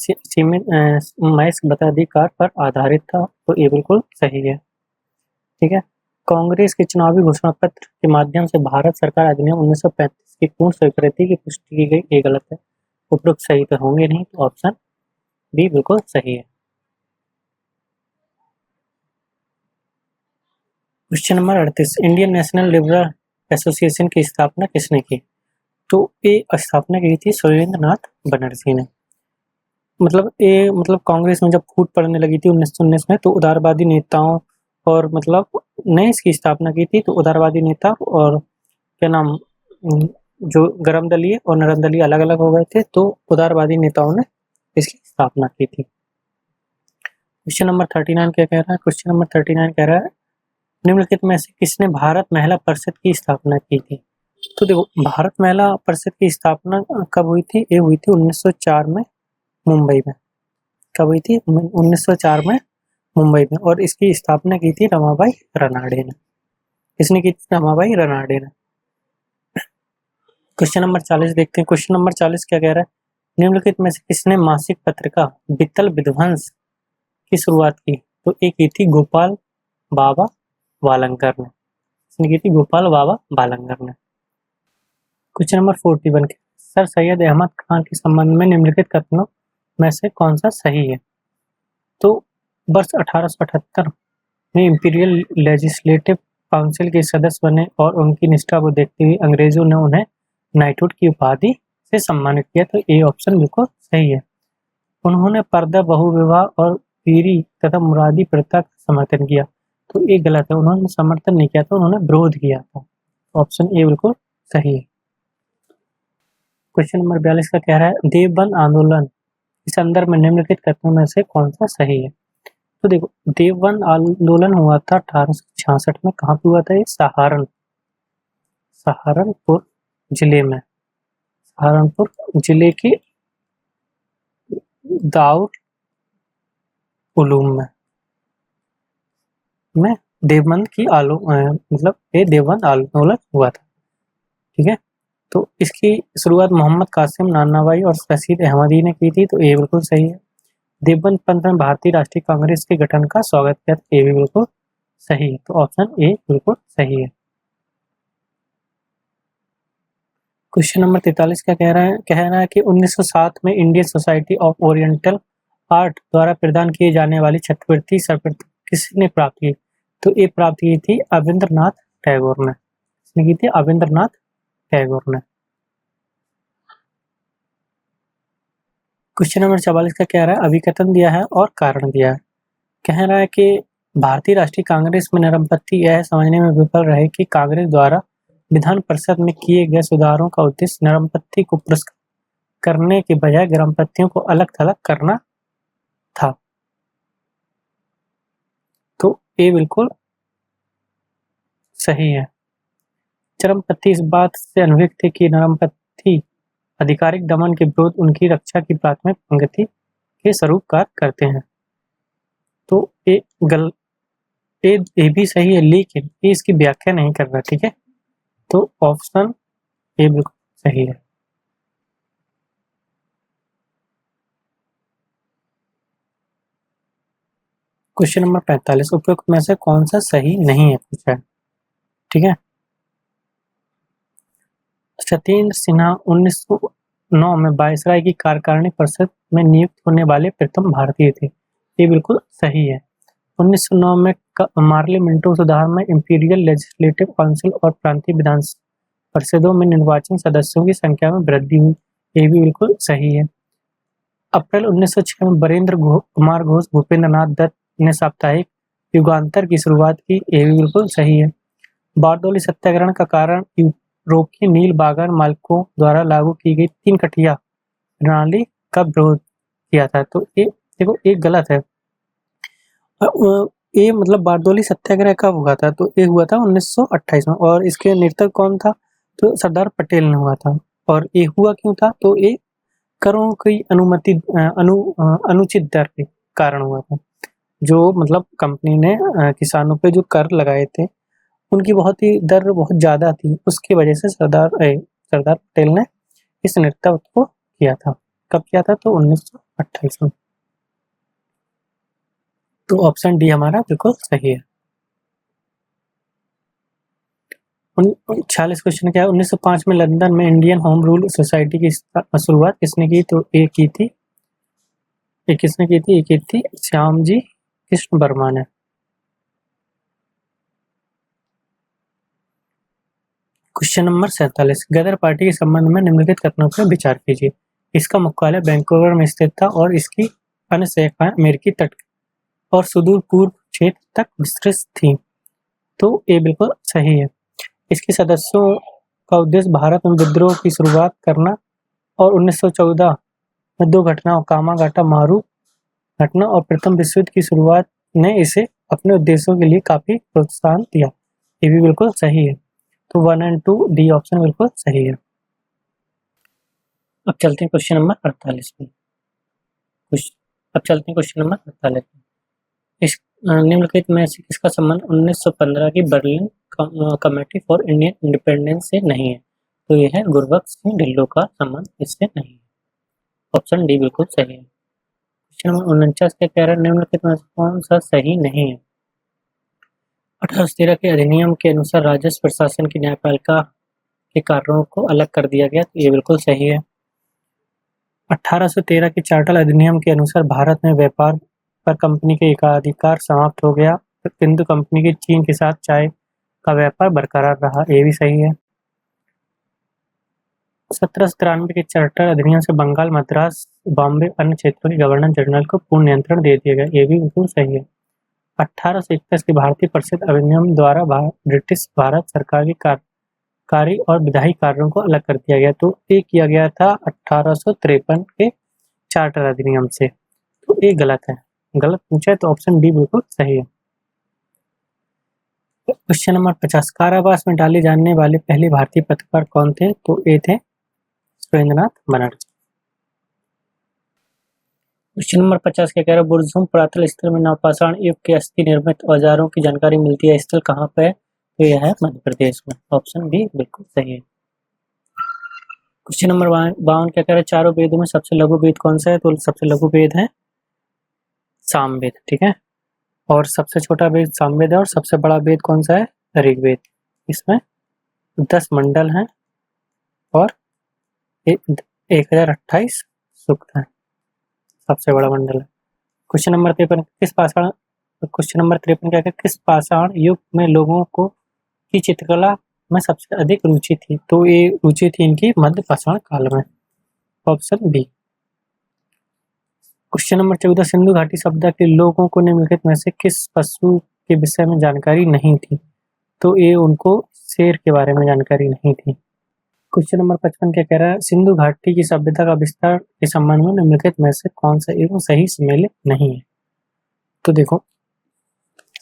महज मताधिकार पर आधारित था। तो ये बिल्कुल सही है। ठीक है, कांग्रेस के चुनावी घोषणा पत्र के माध्यम से भारत सरकार अधिनियम 1935 की पूर्ण स्वीकृति की पुष्टि की गई। ये गलत है। उपरोक्त सही तो होंगे नहीं, तो ऑप्शन बी बिल्कुल सही है। Question number 38। Indian national liberal association की स्थापना किसने की? तो ये स्थापना की थी सुरेंद्र नाथ बनर्जी ने। मतलब कांग्रेस में जब फूट पड़ने लगी थी 1919 में, तो उदारवादी नेताओं और मतलब ने इसकी स्थापना की थी। तो उदारवादी नेता और क्या नाम जो गर्म दलीय और नरम दलीय अलग अलग हो गए थे, तो उदारवादी नेताओं ने इसकी स्थापना की थी। क्वेश्चन नंबर 39 क्या कह रहा है? क्वेश्चन नंबर 39 कह रहा है निम्नलिखित में से किसने भारत महिला परिषद की स्थापना की थी? तो देखो, भारत महिला परिषद की स्थापना कब हुई थी? ये हुई थी 1904 में मुंबई में। कब हुई थी? 1904 में मुंबई में। और इसकी स्थापना की थी रमाबाई रनाडे ने। किसने की थी? रमाबाई रनाडे ने। क्वेश्चन नंबर 40 देखते हैं। क्वेश्चन नंबर 40 क्या कह रहा है? निम्नलिखित में से किसने मासिक पत्रिका वित्तल विध्वंस की शुरुआत की? तो एक की थी गोपाल बाबा वालंकर ने। इसने की थी गोपाल बाबा वालंकर ने। क्वेश्चन नंबर 41 के सर सैयद अहमद खान के संबंध में निम्नलिखित कथनों में से कौन सा सही है? तो वर्ष 1878 में इंपीरियल लेजिस्लेटिव काउंसिल के सदस्य बने और उनकी निष्ठा को देखते हुए अंग्रेजों ने उन्हें नाइटहुड की उपाधि से सम्मानित किया। तो ये ऑप्शन बिल्कुल सही है। उन्होंने पर्दा बहुविवाह और पीरी तथा मुरादी प्रथा का समर्थन किया। तो ये गलत है, उन्होंने समर्थन नहीं किया था, उन्होंने विरोध किया था। ऑप्शन ए बिल्कुल सही है। क्वेश्चन नंबर 42 का कह रहा है देवबंद आंदोलन के संदर्भ में निम्नलिखित कथनों में से कौन सा सही है? तो देखो, देवबंद आंदोलन हुआ था 1866 में। कहाँ पे हुआ था ये? सहारनपुर जिले में। सहारनपुर जिले के दाउर उलूम में देवबंद की मतलब ये देवबंद आंदोलन हुआ था। ठीक है, तो इसकी शुरुआत मोहम्मद कासिम नानाभाई और रशीद अहमदी ने की थी। तो ये बिल्कुल सही है। देवबंद पंथ ने भारतीय राष्ट्रीय कांग्रेस के गठन का स्वागत किया। ये भी बिल्कुल सही है। तो ऑप्शन ए बिल्कुल सही है। क्वेश्चन नंबर 43 का कह रहा है कि 1907 में Indian society of oriental art द्वारा प्रदान किए जाने वाली छात्रवृत्ति सर्वप्रथम किसने प्राप्त की? तो ये प्राप्त की थी अविंद्रनाथ टैगोर ने। किसने की थी? अविंद्रनाथ टैगोर ने। क्वेश्चन नंबर 44 का कह रहा है अभिकथन दिया है और कारण दिया है। कह रहा है कि भारतीय राष्ट्रीय कांग्रेस में नरमपंथी यह समझने में विफल रहे कि कांग्रेस द्वारा विधान परिषद में किए गए सुधारों का उद्देश्य नरमपंथी को पुरस्कृत करने के बजाय गर्मपंथियों को अलग थलग करना था। तो ये बिल्कुल सही है। चरमपंथी इस बात से अनभिज्ञ थे कि नरमपंथी आधिकारिक दमन के विरुद्ध उनकी रक्षा की प्राथमिक पंक्ति के स्वरूप कार्य करते हैं। तो ये भी सही है, लेकिन ये इसकी व्याख्या नहीं कर रहा। ठीक है, तो ऑप्शन ए बिल्कुल सही है। क्वेश्चन नंबर 45 उपयुक्त में से कौन सा सही नहीं है पूछा है। ठीक है, सत्येंद्र सिन्हा 1909 में वायसराय की कार्यकारिणी परिषद में नियुक्त होने वाले प्रथम भारतीय थे। ये बिल्कुल सही है। 1909 में पार्लियामेंटो सुधार में इंपीरियल लेजिस्लेटिव काउंसिल और प्रांतीय विधान परिषदों में निर्वाचन सदस्यों की संख्या में वृद्धि हुई। ये भी बिल्कुल सही है। अप्रैल 1906 में बरेंद्र कुमार घोष भूपेंद्र नाथ दत्त ने साप्ताहिक युगांतर की शुरुआत की। ये भी बिल्कुल सही है। बारदौली सत्याग्रह का कारण यूरोपीय नील बागान मालिकों द्वारा लागू की गई 3 कटिया प्रणाली का विरोध किया था। तो ये देखो, ये गलत है। ये मतलब बारदौली सत्याग्रह कब हुआ था? तो ये हुआ था 1928 में। और इसके नेतृत्व कौन था? तो सरदार पटेल ने हुआ था। और ये हुआ क्यों था? तो ये करों की अनुचित दर के कारण हुआ था। जो मतलब कंपनी ने किसानों पे जो कर लगाए थे, उनकी दर बहुत ज़्यादा थी। उसकी वजह से सरदार पटेल ने इस नेतृत्व को किया था। कब किया था? तो 1928 में। तो ऑप्शन डी हमारा बिल्कुल सही है। 46 क्वेश्चन क्या है? 1905 में लंदन में इंडियन होम रूल सोसाइटी की शुरुआत किसने की? तो ये की थी श्यामजी कृष्ण वर्मा ने। क्वेश्चन नंबर 47 गदर पार्टी के संबंध में निम्नलिखित कथनों पर विचार कीजिए। इसका मुख्यालय वैंकूवर में स्थित था और इसकी अन्य शाखाएं अमेरिकी तट और सुदूर पूर्व क्षेत्र तक विस्तृत थीं। तो ये बिल्कुल सही है। इसके सदस्यों का उद्देश्य भारत में विद्रोह की शुरुआत करना और 1914 में 2 घटनाओं कामागाटा मारू घटना और प्रथम विश्व युद्ध की शुरुआत ने इसे अपने उद्देश्यों के लिए काफी प्रोत्साहन दिया। ये भी बिल्कुल सही है। तो 1 और 2 डी ऑप्शन बिल्कुल सही है। अब चलते हैं क्वेश्चन नंबर 48 में। क्वेश्चन नंबर 48 में। इस निम्नलिखित में से किसका संबंध 1915 की Berlin committee for Indian independence से नहीं है? तो यह है गुरबख्श सिंह ढिल्लों का संबंध इससे नहीं है। ऑप्शन डी बिल्कुल सही है। क्वेश्चन नंबर 49 के कह रहा है निम्नलिखित में से कौन सा सही नहीं है? 1813 के अधिनियम के अनुसार राजस्व प्रशासन की न्यायपालिका के कार्यों को अलग कर दिया गया। तो ये बिल्कुल सही है। 1813 के चार्टर अधिनियम के अनुसार भारत में व्यापार पर कंपनी के एकाधिकार समाप्त हो गया, किंतु कंपनी के चीन के साथ चाय का व्यापार बरकरार रहा। ये भी सही है। 1793 के चार्टर अधिनियम से बंगाल, मद्रास, बॉम्बे अन्य क्षेत्रों के गवर्नर जनरल को पूर्ण नियंत्रण दे दिया गया। ये भी बिल्कुल सही है। 1821 के भारतीय परिषद अधिनियम द्वारा ब्रिटिश भारत सरकार के कार्यकारी और विधायी कार्यों को अलग कर दिया गया। तो ये किया गया था 1853 के चार्टर अधिनियम से। तो ये गलत है। गलत पूछा है तो ऑप्शन डी बिल्कुल सही है। क्वेश्चन नंबर 50 कारावास में डाले जाने वाले पहले भारतीय पत्रकार कौन थे? तो ये थे सुरेंद्रनाथ बनर्जी। क्वेश्चन नंबर 50 क्या कह रहा है बुरजूम पुरातन स्थल में नवपाषाण युग के अस्थि निर्मित औजारों की जानकारी मिलती है। स्थल कहाँ पे है? तो यह है मध्य प्रदेश में। ऑप्शन बी बिल्कुल सही है। क्वेश्चन नंबर 52 क्या कह रहा है चारों वेदों में सबसे लघु वेद कौन सा है? तो सबसे लघु वेद है सामवेद। ठीक है। और सबसे छोटा वेद सामवेद है और सबसे बड़ा वेद कौन सा है? ऋग्वेद। इसमें 10 मंडल हैं और 1028 सूक्त हैं। सबसे बड़ा मंडल है। क्वेश्चन नंबर 53 क्या है किस पाषाण युग में लोगों को की चित्रकला में सबसे अधिक रुचि थी? तो ये रुचि थी इनकी मध्य पाषाण काल में। Option B. Question number 14 Sindhu घाटी सभ्यता के लोगों को निम्नलिखित में से किस पशु के विषय में जानकारी नहीं थी? तो ये उनको शेर के बारे में जानकारी नहीं थी। क्वेश्चन नंबर 55 क्या कह रहा है सिंधु घाटी की सभ्यता का विस्तार के संबंध में निम्नलिखित में से कौन सा एवं सही सम्मिलित नहीं है? तो देखो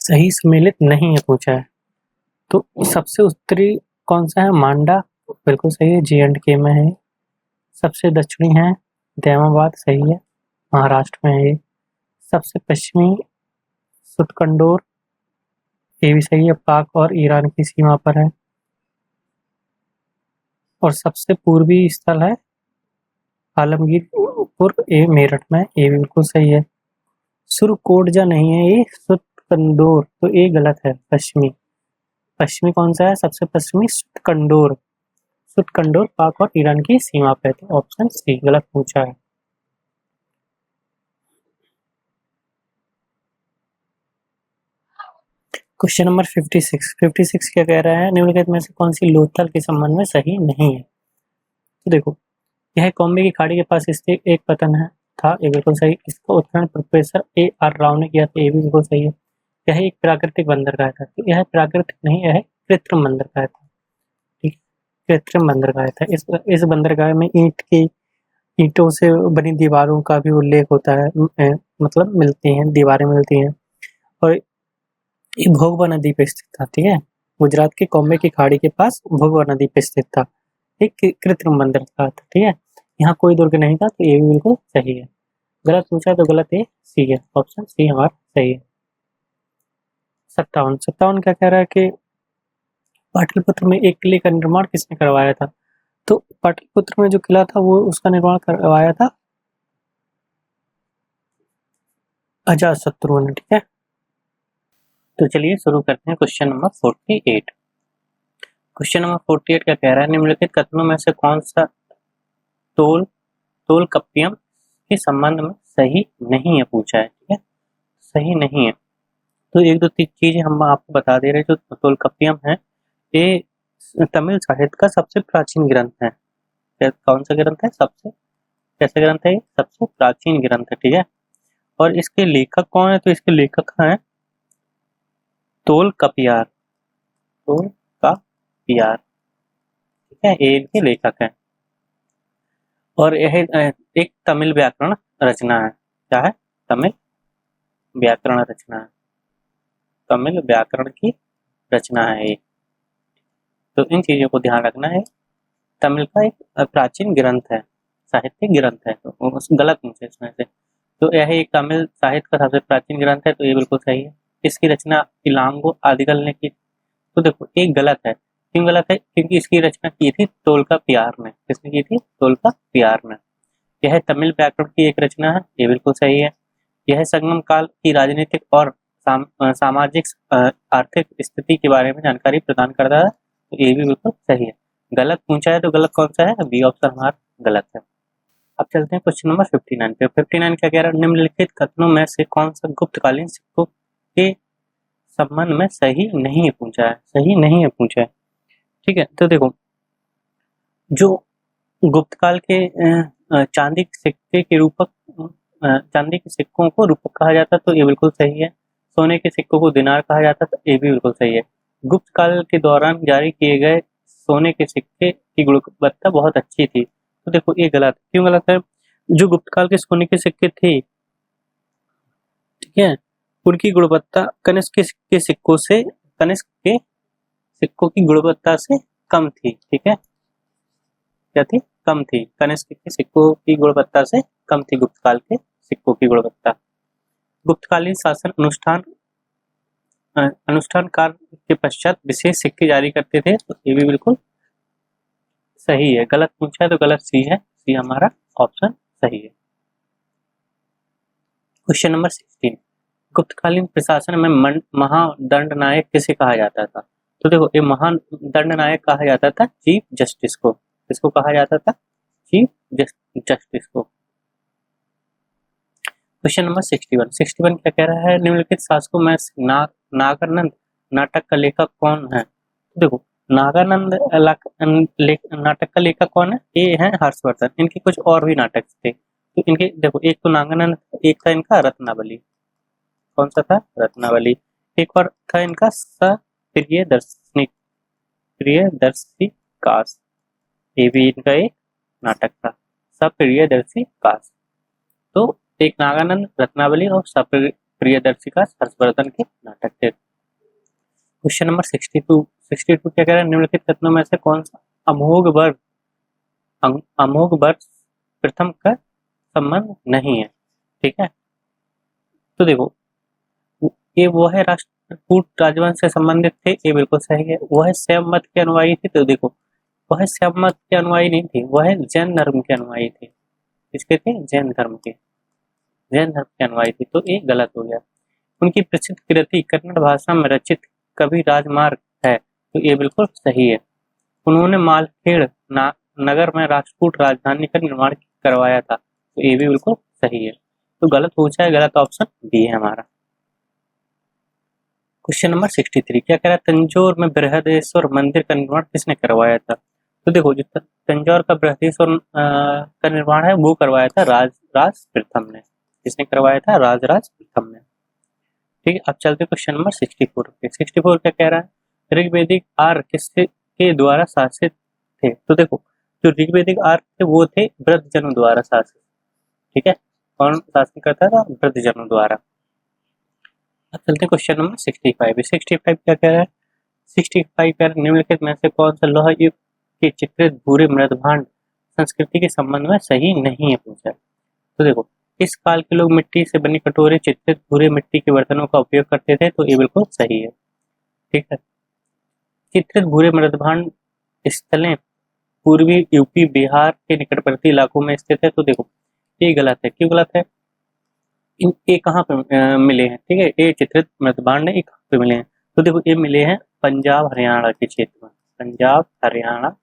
सही सम्मिलित नहीं है पूछा है। तो सबसे उत्तरी कौन सा है? मांडा। बिल्कुल सही है। J&K में है। सबसे दक्षिणी है दैमाबाद। सही है। महाराष्ट्र में है। सबसे पश्चिमी सुतकंडोर। ये भी सही है। पाक और ईरान की सीमा पर है। और सबसे पूर्वी स्थल है आलमगीरपुर ये मेरठ में। ये भी बिल्कुल सही है। सुरकोटजा नहीं है ये सुतकंदोर। तो ये गलत है। पश्चिमी कौन सा है? सबसे पश्चिमी सुतकंडोर पाक और ईरान की सीमा पे। तो ऑप्शन सी गलत पूछा है। क्वेश्चन नंबर 56 क्या कह रहा है निम्नलिखित में से कौन सी लोथल के संबंध में सही नहीं है? तो देखो यह कॉम्बे की खाड़ी के पास स्थित एक पतन है था। ये बिल्कुल सही। इसका उत्खनन प्रोफेसर A.R. राव ने किया था। ये भी बिल्कुल सही है। यह एक प्राकृतिक बंदरगाह था। तो यह प्राकृतिक नहीं, यह कृत्रिम बंदरगाह था। ठीक है। कृत्रिम बंदरगाह था। इस बंदरगाह में ईंटों से बनी दीवारों का भी उल्लेख होता है। मतलब मिलती हैं, दीवारें मिलती हैं। और ये भोगवा नदी पे स्थित था। ठीक है। गुजरात के कॉम्बे की खाड़ी के पास भोगवा नदी पे स्थित था। एक कृत्रिम बंदरगाह था। ठीक है। यहाँ कोई दुर्ग नहीं था। तो ये भी बिल्कुल सही है। गलत पूछा तो गलत है। सी है। ऑप्शन सी हमारा सही है। 57 क्या कह रहा है कि पाटलिपुत्र में एक किले का निर्माण किसने करवाया था? तो पाटलिपुत्र में जो किला था वो उसका निर्माण करवाया था अजातशत्रु ने। ठीक है। तो चलिए शुरू करते हैं क्वेश्चन नंबर 48। क्वेश्चन नंबर 48 क्या कह रहा है निम्नलिखित कथनों में से कौन सा तोलकप्पियम के संबंध में सही नहीं है पूछा है। ठीक है। सही नहीं है। तो एक दो तीन चीजें हम आपको बता दे रहे हैं। जो तोलकप्पियम है ये तमिल साहित्य का सबसे प्राचीन ग्रंथ है। कौन सा ग्रंथ है? सबसे कैसे ग्रंथ है? सबसे प्राचीन ग्रंथ है, ठीक है। और इसके लेखक कौन है? तो इसके लेखक हैं तोलकापियार, तोलकापियार, ठीक है, ये इनके लेखक हैं। और यह एक तमिल व्याकरण रचना है। क्या है? तमिल व्याकरण रचना है, तमिल व्याकरण की रचना है ये। तो इन चीजों को ध्यान रखना है। तमिल का एक प्राचीन ग्रंथ है, साहित्यिक ग्रंथ है, तो उस गलत मुझे इसमें से। तो यह एक तमिल साहित्य का सबसे प्राचीन ग्रंथ है, तो ये बिल्कुल सही है। इसकी रचना इलांगो आदिगल ने की। तो देखो एक गलत है, क्यों गलत है? क्योंकि इसकी रचना की थी तोलकापियार ने। किसने की थी? तोलकापियार ने। यह तमिल व्याकरण की एक रचना है, ये बिल्कुल सही है। यह संगम काल की राजनीतिक और सामाजिक आर्थिक स्थिति के बारे में जानकारी प्रदान करता है, तो ये भी बिल्कुल सही है। गलत पूछा है तो गलत कौन सा है? बी ऑप्शन हमारा गलत है। अब चलते हैं क्वेश्चन नंबर 59 पे। 59 क्या कह रहा है? निम्नलिखित कथनों में से कौन सा गुप्तकालीन सिक्कों के संबंध में सही नहीं है पूछा है, सही नहीं है पूछा है, ठीक है। तो देखो, जो गुप्तकाल के चांदी के सिक्के के रूपक, चांदी के सिक्कों को रूपक कहा जाता, तो ये बिल्कुल सही है। सोने के सिक्कों को दिनार कहा जाता, तो ये भी बिल्कुल सही है। गुप्त काल के दौरान जारी किए गए सोने के सिक्के की गुणवत्ता बहुत अच्छी थी, तो देखो ये गलत। क्यों गलत है? जो गुप्त काल के सोने के सिक्के थे, ठीक है, उनकी गुणवत्ता कनिष्क के सिक्कों से, कनिष्क के सिक्कों की गुणवत्ता से कम थी, ठीक है। क्या थी? कम थी। कनिष्क के सिक्कों की गुणवत्ता से कम थी गुप्त काल के सिक्कों की गुणवत्ता। गुप्तकालीन शासन अनुष्ठान काल के पश्चात विशेष सिक्के जारी करते थे, तो ये भी बिल्कुल सही है। गलत पूछा है तो गलत सी है, सी हमारा ऑप्शन सही है। क्वेश्चन नंबर 16, गुप्तकालीन प्रशासन में महादंड नायक किसे कहा जाता था? तो देखो, ये महादंड नायक कहा जाता था चीफ जस्टिस को। किसको कहा जाता था? चीफ जस्टिस को। क्वेश्चन नंबर 61 क्या कह रहा है? निम्नलिखित शासकों में नागानंद नाटक का लेखक कौन है? तो देखो, नागानंद नाटक का लेखक कौन है? ये है हर्षवर्धन। इनके कुछ और भी नाटक थे, तो इनके देखो, एक तो नागानंद, एक था इनका रत्नावली। कौन सा था? रत्नावली। एक और था इनका सप्रियदर्शी, कास, ये भी इनका एक नाटक था, सप्रियदर्शी कास। तो एक नागानंद, रत्नावली और सप्रियदर्शी कास हर्षवर्धन के नाटक थे। क्वेश्चन नंबर 62 क्या कह रहा है? निम्नलिखित कथनों में से कौन सा अमोघ वर्ग प्रथम का संबंध नहीं है, ठीक है। तो देखो, ये वो है राष्ट्रकूट राजवंश से संबंधित थे, ये बिल्कुल सही है। वह शैव मत के अनुयायी थे, तो देखो, वह शैव मत के अनुयायी नहीं थे, वह जैन धर्म के अनुयायी थे। किसके थे? जैन धर्म के, जैन धर्म के अनुयायी थे, तो ये गलत हो गया। उनकी प्रसिद्ध कृति कन्नड़ भाषा में रचित कवि राजमार्ग है, तो ये बिल्कुल सही है। उन्होंने मालखेड़ नगर में राजपूत राजधानी का निर्माण करवाया था, तो ये भी बिल्कुल सही है। तो गलत पूछा है, गलत ऑप्शन बी है हमारा। क्वेश्चन नंबर 63 क्या कह रहा है? तंजौर में बृहदेश्वर मंदिर का निर्माण किसने करवाया था? तो देखो, जो तंजौर का बृहदेश्वर का निर्माण है, वो करवाया था राज प्रथम ने। किसने करवाया था? राज प्रथम ने, ठीक है। अब चलते क्वेश्चन नंबर 64 पे। 64 क्या कह रहा है? ऋग्वेदिक आर्य किसके के द्वारा शासित थे? तो देखो, जो ऋग्वेदिक आर्य थे वो थे वृद्धजनों द्वारा शासित, ठीक है। कौन शासन करता था? वृद्धजनों द्वारा। अब चलते हैं क्वेश्चन नंबर 65। 65 क्या कह रहा है? 65 कह रहा है, निम्नलिखित में से कौन सा लौह युग के चित्रित भूरे मृदभांड संस्कृति के संबंध में सही नहीं है पूछा है। तो देखो, इस काल के लोग मिट्टी से बनी कटोरे, चित्रित भूरे मिट्टी के बर्तनों का उपयोग करते थे, तो ये बिल्कुल सही है, ठीक है। चित्रित भूरे मृदभांड स्थलें पूर्वी यूपी बिहार के निकटवर्ती इलाकों में स्थित है, तो देखो ये गलत है। क्यों गलत है? ये कहाँ पे मिले हैं, ठीक है। ये चित्रित मृदभांड ये कहाँ पे मिले हैं? तो देखो, ये मिले हैं पंजाब हरियाणा के क्षेत्र में, पंजाब हरियाणा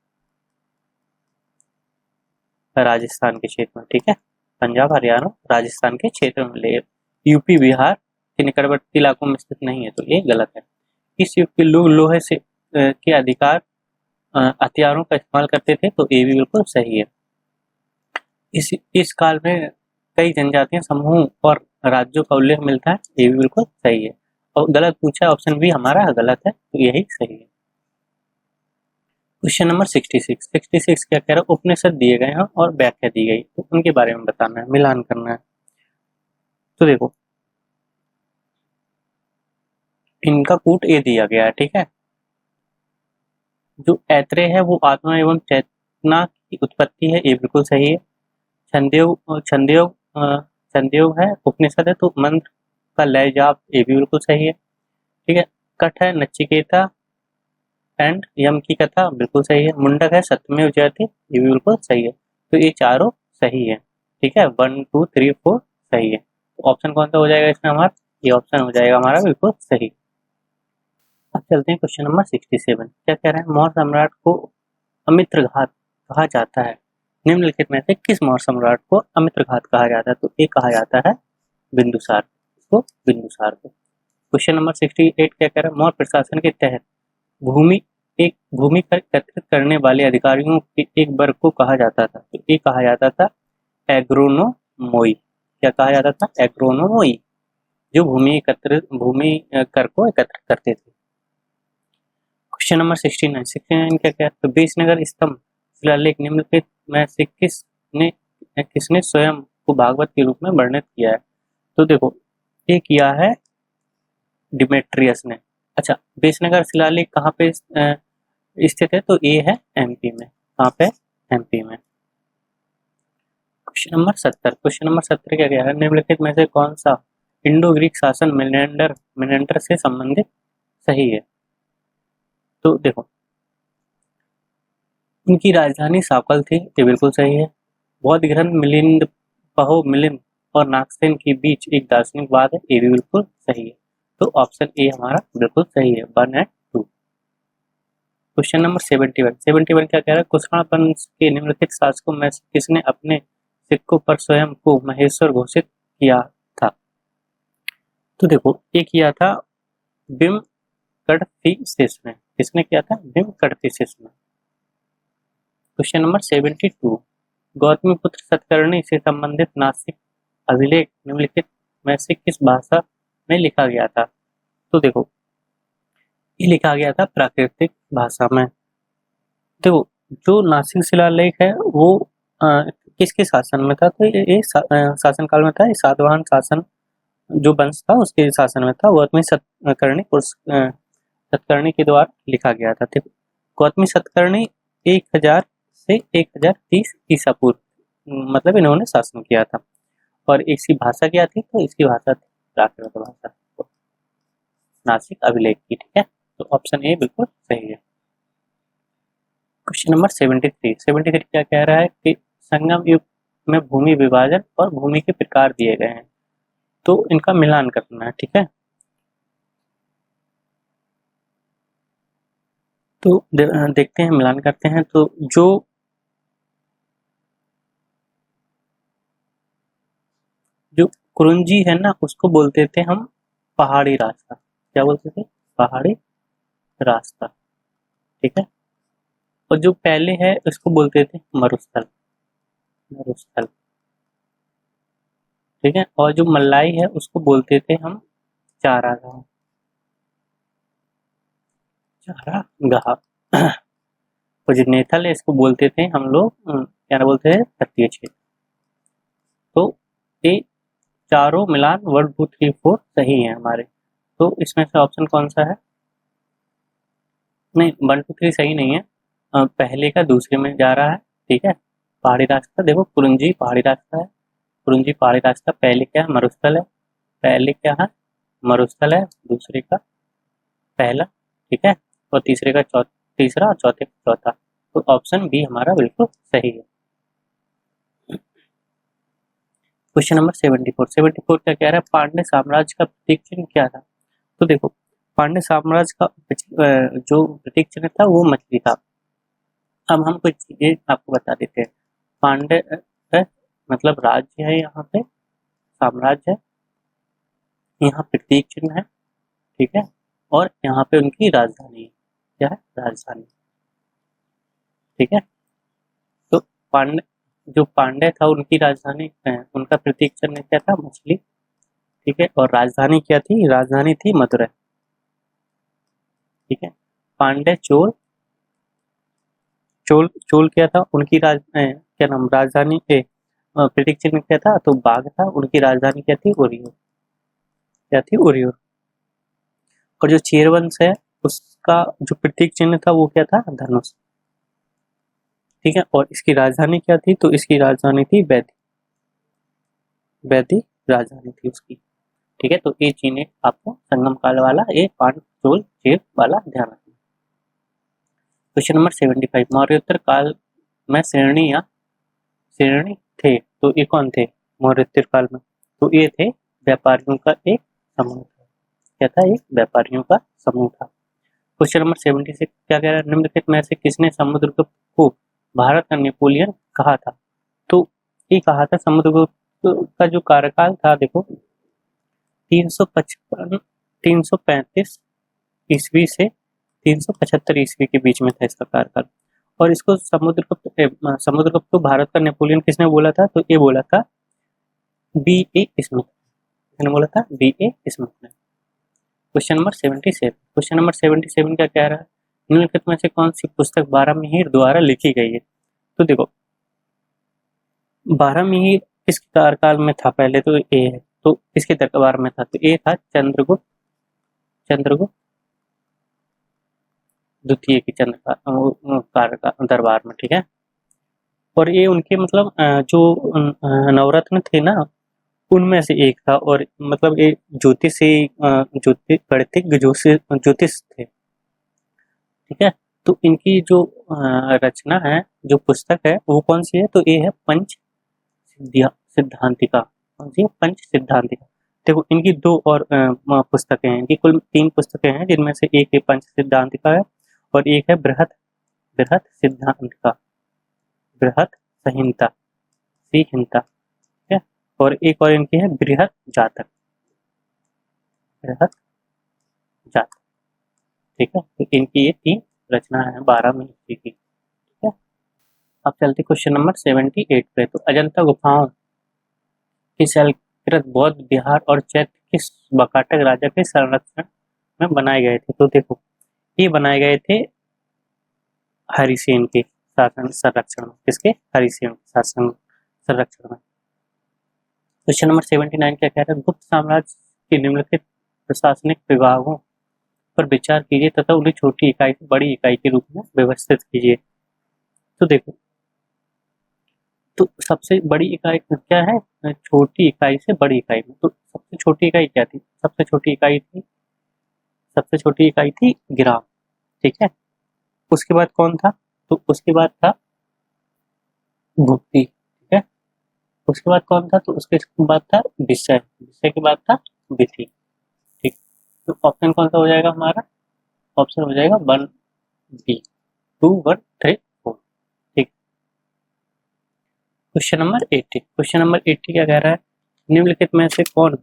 राजस्थान के क्षेत्र में, ठीक है। पंजाब हरियाणा राजस्थान के क्षेत्र में मिले, यूपी बिहार के निकटवर्ती इलाकों में स्थित नहीं है, तो ये गलत है। इस युग के लोग लोहे से के अधिकार हथियारों का इस्तेमाल करते थे, तो ये भी बिल्कुल सही है। इस काल में कई जनजातीय समूह और राज्यों का उल्लेख मिलता है, ये भी बिल्कुल सही है। और गलत पूछा, ऑप्शन बी हमारा गलत है, तो यही सही है। क्वेश्चन नंबर 66 क्या कह रहा है, उपनिषद दिए गए हैं और व्याख्या दी गई, तो उनके बारे में बताना है, मिलान करना है। तो देखो, इनका कूट ये दिया गया है, ठीक है। जो ऐत्रेय है वो आत्मा एवं चेतना की उत्पत्ति है, ये बिल्कुल सही है। छंदयोग छंदयोग छंदयोग है, उपनिषद है, तो मंत्र का लय जाप, ये भी बिल्कुल सही है, ठीक है। कठ है, नचिकेता एंड यम की कथा, बिल्कुल सही है। मुंडक है, सत्यमेव जयते, ये भी बिल्कुल सही है। तो ये चारों सही है, ठीक है। 1 2 3 4 सही है। तो ऑप्शन कौन सा हो जाएगा इसमें हमारा, ये ऑप्शन हो जाएगा हमारा बिल्कुल सही। अब चलते हैं क्वेश्चन नंबर 67। क्या कह रहे हैं, मौर्य सम्राट को अमित्रघात कहा जाता है, निम्नलिखित में से किस मौर्य सम्राट को अमित्रघात कहा जाता है, तो ये कहा जाता है बिंदुसार, इसको बिंदुसार को। क्वेश्चन नंबर 68 क्या कह रहा है, मौर्य प्रशासन के तहत भूमि पर एकत्रित करने वाले अधिकारियों के एक वर्ग को कहा जाता था, तो ये कहा जाता था एग्रोनोमोई। क्या कहा जाता था, एग्रोनोमोई, जो कर को एकत्रित करते थे। क्वेश्चन नंबर 69 क्या क्या, तो बेसनगर स्तंभ शिलालेख निम्नलिखित में से किसने स्वयं को भागवत के रूप में वर्णित किया है, तो देखो ये किया है डिमेट्रियस ने। अच्छा, बेसनगर शिलालेख कहाँ पे स्थित है, तो ये है एमपी में। कहाँ पे, एमपी में। क्वेश्चन नंबर 70 क्या है, निम्नलिखित में से कौन सा इंडो ग्रीक शासन मिनेंडर से संबंधित सही है, तो देखो उनकी राजधानी साकल थी, ये बिल्कुल सही है। बौद्ध ग्रंथ मिलिंद और नागसेन के बीच एक दार्शनिक वाद है, ये भी बिल्कुल सही है। तो ऑप्शन ए हमारा बिल्कुल सही है, 1 एंड 2। क्वेश्चन नंबर 71 क्या कह रहा है, कुषाण वंश के निम्नलिखित शासकों में से किसने अपने सिक्कों पर स्वयं को महेश्वर घोषित किया था, तो देखो ये किया था बिम कडफिसेस ने। किसने किया था, बिम कडफिसेस ने। क्वेश्चन नंबर 72, गौतमीपुत्र सतकर्णी से संबंधित नासिक अभिलेख निम्नलिखित में से किस भाषा में लिखा गया था, तो देखो ये लिखा गया था प्राकृतिक भाषा में। देखो जो नासिक शिलालेख है वो किसके शासन में था, तो ये शासन काल में था, ये सातवाहन शासन जो वंश था उसके शासन में था। गौतमी सतकर्णी के द्वारा लिखा गया था, ठीक। गौतमी सतकर्णी 1000 से 1030 ईसा पूर्व, मतलब इन्होंने शासन किया था। और इसकी भाषा क्या थी, तो इसकी भाषा थी प्राकृत भाषा, तो नासिक अभिलेख की, ठीक है। तो ऑप्शन ए बिल्कुल सही है। क्वेश्चन नंबर 73 क्या कह रहा है कि संगम युग में भूमि विभाजन और भूमि के प्रकार दिए गए हैं, तो इनका मिलान करना है, ठीक है। तो देखते हैं, मिलान करते हैं। तो जो कुरुंजी है ना, उसको बोलते थे हम पहाड़ी रास्ता। क्या बोलते थे, पहाड़ी रास्ता, ठीक है। और जो पहले है उसको बोलते थे मरुस्थल, मरुस्थल, ठीक है। और जो मलाई है उसको बोलते थे हम चारागाह, चारागाह। और जो नेथल है इसको बोलते थे हम लोग क्या बोलते हैं, तटीय क्षेत्र। तो ये चारों मिलान 1 2 3 4 सही है हमारे। तो इसमें से ऑप्शन कौन सा है, नहीं 1 2 3 सही नहीं है, पहले का दूसरे में जा रहा है, ठीक है। पहाड़ी रास्ता, देखो कुरुंजी पहाड़ी रास्ता है, कुरुंजी पहाड़ी रास्ता, पहले क्या है, मरुस्थल है, पहले क्या है, मरुस्थल है, दूसरे का पहला, ठीक है। और तीसरे का तीसरा और चौथे का चौथा। तो ऑप्शन बी हमारा बिल्कुल सही है। क्वेश्चन नंबर 74 क्या कह रहा है, पांड्य साम्राज्य का प्रतीक चिन्ह क्या था, तो देखो पांड्य साम्राज्य का जो प्रतीक चिन्ह था वो मछली था। अब हम कुछ चीजें आपको बता देते हैं। पांड्य मतलब राज्य है, यहाँ पे साम्राज्य है, यहाँ प्रतीक चिन्ह है, ठीक है। और यहाँ पे उनकी राजधानी है, क्या है, राजधानी। ठीक है। तो पांडे जो पांडे था उनकी राजधानी उनका प्रतीक चिन्ह क्या था? मछली। ठीक है। और राजधानी क्या थी? राजधानी थी मदुरै। ठीक है। पांडे चोल चोल चोल क्या था? उनकी क्या नाम राजधानी प्रतीक चिन्ह क्या था? तो बाघ था। उनकी राजधानी क्या थी? ओरियो। क्या थी? ओरियो। और जो चेर वंश है उसका जो प्रतीक चिन्ह था वो क्या था? धनुष। ठीक है। और इसकी राजधानी क्या थी? तो इसकी राजधानी थी बैदी। बैदी राजधानी थी उसकी। ठीक है। तो ये चीजें आपको संगम काल वाला ये पांड चोल चेर वाला ध्यान रखना। क्वेश्चन नंबर 75 मौर्योत्तर काल में श्रेणी थे। तो ये कौन थे मौर्योत्तर काल में? तो ये थे व्यापारियों का एक समूह था। क्या था? एक व्यापारियों का समूह था। क्वेश्चन नंबर 76 क्या कह रहा है? निम्नलिखित में से किसने समुद्रगुप्त को भारत का नेपोलियन कहा था? तो ये कहा था समुद्रगुप्त का जो कार्यकाल था देखो 355 335 ईस्वी से 375 ईस्वी के बीच में था इसका कार्यकाल। और इसको समुद्रगुप्त को भारत का नेपोलियन किसने बोला था? तो ये बोला था बी ए स्मिथ। किसने बोला था? बी ए स्मिथ ने। क्वेश्चन नंबर 77 क्वेश्चन नंबर 77 क्या कह रहा है? निम्नलिखित में से कौन सी पुस्तक बारहमीर द्वारा लिखी गई है? तो देखो बारहमीर किसके कार्यकाल में था? पहले तो ए है तो किसके दरबार में था? तो ए था चंद्रगुप्त चंद्रगुप्त द्वितीय की दरबार में। ठीक है। और ये उनके मतलब जो नवरत्न थे ना उनमें से एक था। और मतलब ये ज्योतिष गणितिक ज्योतिष थे। ठीक है। तो इनकी जो रचना है जो पुस्तक है वो कौन सी है? तो ये है पंच सिद्धांतिका। कौन सी है? पंच सिद्धांतिका। देखो इनकी दो और पुस्तकें हैं। इनकी कुल 3 पुस्तकें हैं जिनमें से एक है पंच सिद्धांतिका है और एक है बृहत बृहत सिद्धांतिका बृहत संहिता संहिता। ठीक है। और एक और इनकी है बृहत जातक बृहत जातक। ठीक है। तो इनकी ये 3 रचना है 12 में की। ठीक है। अब चलते क्वेश्चन नंबर 78 पे। तो अजंता गुफाओं की शैलकृत बौद्ध विहार और चैत्य किस वाकाटक राजा के संरक्षण में बनाए गए थे? तो देखो ये बनाए गए थे हरिसेन के शासन संरक्षण में। किसके? हरिसेन के शासन संरक्षण में। क्वेश्चन नंबर 79 क्या कह रहा है? गुप्त साम्राज्य के निम्नलिखित प्रशासनिक विभागों पर विचार कीजिए तथा उन्हें छोटी इकाई से बड़ी इकाई के रूप में व्यवस्थित कीजिए। तो देखो तो सबसे बड़ी इकाई क्या है? छोटी इकाई से बड़ी इकाई में। तो सबसे छोटी इकाई क्या थी? सबसे छोटी इकाई थी ग्राम। ठीक है। उसके बाद कौन था? तो उसके बाद था भुक्ति। ठीक है। उसके बाद कौन था? तो उसके बाद था विषय। विषय के बाद था विधि। ठीक। तो ऑप्शन कौन सा हो जाएगा हमारा? ऑप्शन हो जाएगा 1 बी 2 1 3 4। ठीक। क्वेश्चन नंबर 80 क्या कह रहा है? निम्नलिखित में से कौन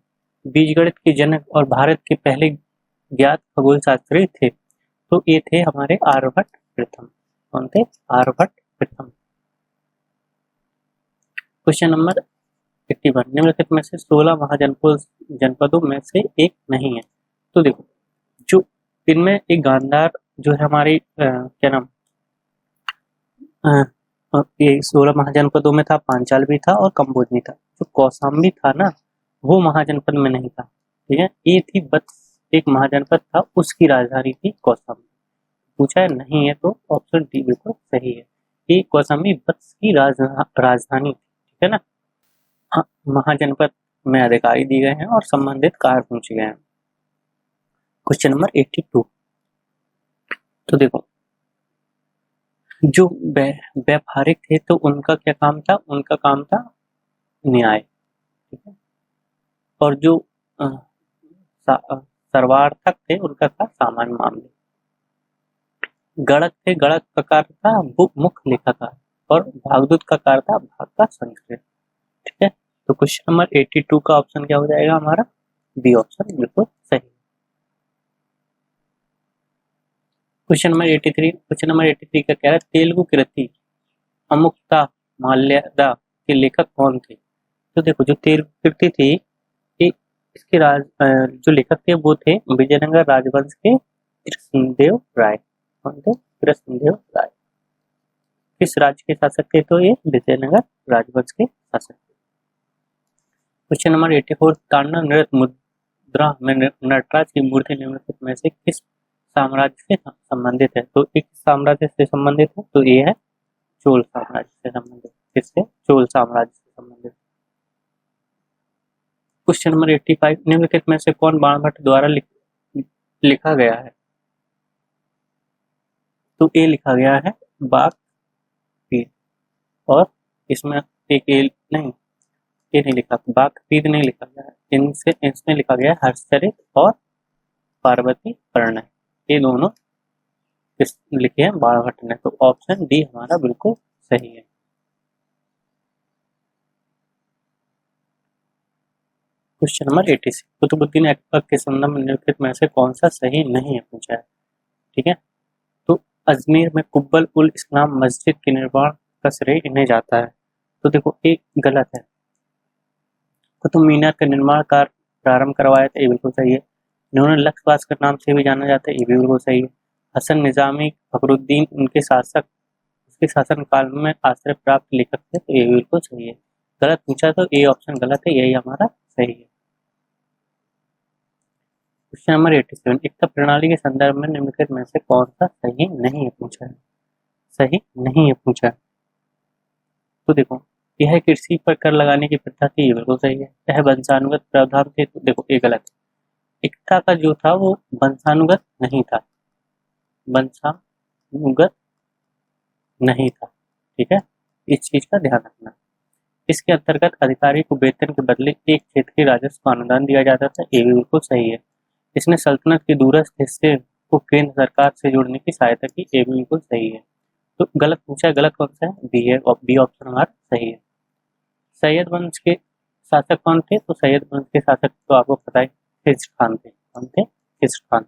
बीजगणित के जनक और भारत के पहले ज्ञात खगोल शास्त्री थे? तो ये थे हमारे आर्यभट्ट प्रथम। कौन थे? आर्यभट्ट प्रथम। क्वेश्चन नंबर 81 निम्नलिखित में से 16 जनपदों में से एक नहीं है। तो देखो जो इनमें एक गांधार जो है हमारी क्या नाम ये 16 महाजनपदों में था। पांचाल भी था और कंबोज भी था। जो कौशाम्बी था ना वो महाजनपद में नहीं था। ठीक है। ये थी बस एक महाजनपद था उसकी राजधानी थी कौशाम्बी। पूछा है नहीं है तो ऑप्शन डी बिल्कुल सही है। ये कौशाम्बी वत्स की राजधानी थी। ठीक है ना। हाँ, महाजनपद में अधिकारी दिए गए हैं और संबंधित कार्य पूछे गए हैं। क्वेश्चन नंबर 82 तो देखो जो व्यापारिक थे तो उनका क्या काम था? उनका काम था न्याय। ठीक है। और जो सर्वार्थक थे उनका था सामान्य मामले। गणक थे गणक का कार्य था मुख्य लेखाकार और भागदूत का कार्य था भाग का संग्रह। ठीक है। तो क्वेश्चन नंबर 82 का ऑप्शन क्या हो जाएगा हमारा? बी ऑप्शन बिल्कुल सही। क्वेश्चन नंबर 83 का कह रहा है तेलुगु कृति अमुक्ता माल्यदा के लेखक कौन थे। तो देखो जो तेलुगु कृति थी ये इसके जो लेखक थे वो थे विजयनगर राजवंश के कृष्णदेव राय। कौन थे? कृष्णदेव राय। किस राज्य के शासक थे? तो ये विजयनगर राजवंश के शासक थे। क्वेश्चन नंबर 84 तांडव नृत्य मुद्रा में नटराज की मूर्ति निम्नलिखित में से किस साम्राज्य से संबंधित है। तो एक साम्राज्य से संबंधित है तो ये है चोल साम्राज्य से संबंधित। किससे? चोल साम्राज्य से संबंधित। क्वेश्चन नंबर 85 निम्नलिखित में से कौन बाणभट्ट द्वारा लिखा गया है। तो ये लिखा गया है बाघ पीर। और इसमें एक नहीं, ये नहीं लिखा, बाघ पीर नहीं लिखा गया है, इसमें लिखा गया है हर्षचरित और पार्वती प्रणय। ये दोनों लिखे हैं बाणभट्ट ने। तो ऑप्शन डी हमारा बिल्कुल सही है। क्वेश्चन नंबर 86 कुतुबुद्दीन ऐबक के संदर्भ में निम्नलिखित में से कौन सा सही नहीं है पूछा है। ठीक है, तो अजमेर में कुब्बल उल इस्लाम मस्जिद के निर्माण का श्रेय इन्हें जाता है। तो देखो एक गलत है। कुतुब मीनार का निर्माण कार्य प्रारंभ करवाया था, ये बिल्कुल सही है। इन्होंने लक्ष्य भास्कर नाम से भी जाना जाता है, ये भी बिल्कुल सही है। हसन निजामी फखरुद्दीन उसके शासन काल में आश्रय प्राप्त लेखक थे, तो ये बिल्कुल सही है। गलत पूछा तो ये ऑप्शन गलत है, यही हमारा सही है। क्वेश्चन नंबर 87 एकता प्रणाली के संदर्भ में निम्नलिखित में से कौन सा सही नहीं है पूछा है। सही नहीं है पूछा है। तो देखो यह कृषि पर कर लगाने की प्रथा थी, ये बिल्कुल सही है। यह वंशानुगत प्रावधान थे, तो देखो ये गलत है। एकता का जो था वो वंशानुगत नहीं था, वंशानुगत नहीं था। ठीक है, इस चीज का ध्यान रखना। इसके अंतर्गत अधिकारी को वेतन के बदले एक क्षेत्र के राजस्व का अनुदान दिया जाता था, ये भी बिल्कुल सही है। इसने सल्तनत के दूरस्थ हिस्से को केंद्र सरकार से जोड़ने की सहायता की, ये भी बिल्कुल सही है। तो गलत पूछा है, गलत कौन सा है? बी है, और बी ऑप्शन हमारा सही है। सैयद वंश के शासक कौन थे? तो सैयद वंश के शासक तो आपको पता है खिज्र खान थे। कौन थे? खिज्र खान।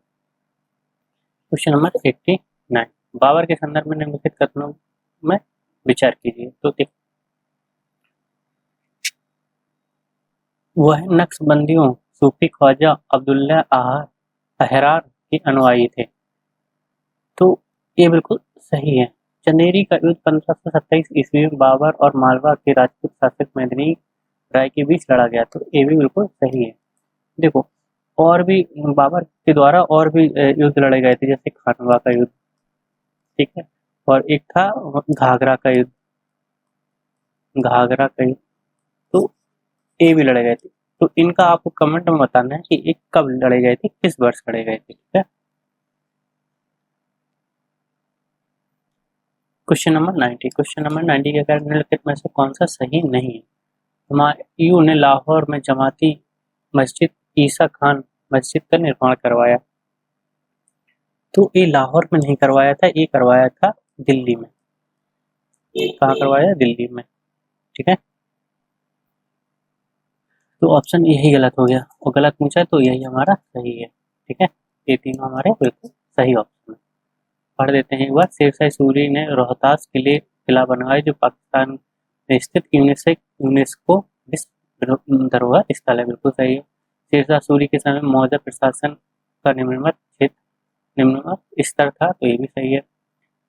क्वेश्चन नंबर 89 बाबर के संदर्भ में निम्नलिखित कथनों में विचार कीजिए। तो वह नक्शबंदियों सूफी ख्वाजा अब्दुल्ला अहरार के अनुयायी थे, तो ये बिल्कुल सही है। चंदेरी का युद्ध 1527 ईस्वी में बाबर और मालवा के राजपूत शासक मेदिनी राय के बीच लड़ा गया, तो ये भी बिल्कुल सही है। देखो और भी बाबर के द्वारा और भी युद्ध लड़े गए थे, जैसे खानवा का युद्ध, ठीक है, और एक था घाघरा का युद्ध, तो ये भी लड़े गए थे। तो इनका आपको कमेंट में बताना है कि एक कब लड़े गए थे, किस वर्ष लड़े गए थे। ठीक है, क्वेश्चन नंबर 90 के कारण निम्नलिखित में से कौन सा सही नहीं है। हुमायूं ने लाहौर में जमाती मस्जिद ईसा खान मस्जिद का निर्माण करवाया, तो ये लाहौर में नहीं करवाया था, ये करवाया था दिल्ली में। कहाँ करवाया? दिल्ली में। ठीक है, तो ऑप्शन यही गलत हो गया, और गलत पूछा है तो यही हमारा सही है। ठीक है, ये तीनों हमारे बिल्कुल सही ऑप्शन है। पढ़ देते हैं एक बार। शेरशाह सूरी ने रोहतास के लिए किला बनवाया, जो पाकिस्तान में स्थित यूनेस्को विश्व धरोहर स्थल है, बिल्कुल सही है। शेरशाह सूरी के समय मौजा प्रशासन का निम्नवत स्तर था, तो ये भी सही है।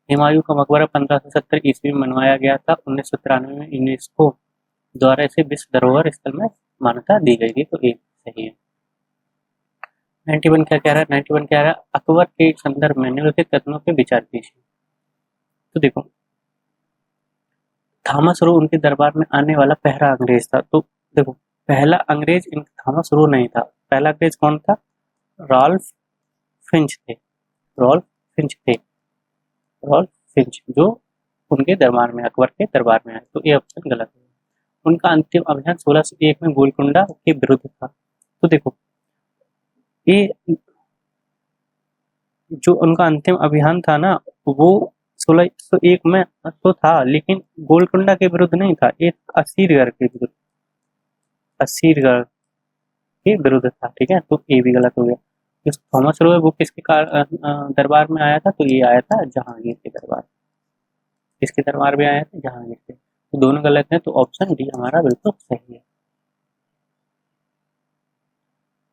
हुमायूं का मकबरा 1570 ईस्वी में बनवाया गया था, 1993 में यूनेस्को द्वारा इसे विश्व धरोहर स्थल में मान्यता दी गई थी, तो ये सही है। 91 क्या कह रहा है? 91 कह रहा है अकबर के संदर्भ में निम्नलिखित कथनों पे विचार कीजिए। तो देखो थॉमस रो उनके दरबार में आने वाला पहला अंग्रेज था, तो देखो पहला अंग्रेज थॉमस रो नहीं था, पहला अंग्रेज कौन था? रॉल्फ फिंच थे। रॉल्फ फिंच थे, रॉल्फ फिंच, जो उनके दरबार में, अकबर के दरबार में आए, तो ये ऑप्शन गलत है। उनका अंतिम अभियान 1601 में गोलकुंडा के विरुद्ध था। तो देखो ये जो उनका अंतिम अभियान था ना, वो 1601 में तो था, लेकिन गोलकुंडा के विरुद्ध नहीं था, एक असीरगढ़ के विरुद्ध था। ठीक है, तो ये भी गलत हो गया। इस थॉमस रोय वो किसके दरबार में आया था? तो ये आया था जहांगीर के दरबार। किसके दरबार में आया था? जहांगीर के। तो दोनों गलत हैं, तो ऑप्शन डी हमारा बिल्कुल सही है।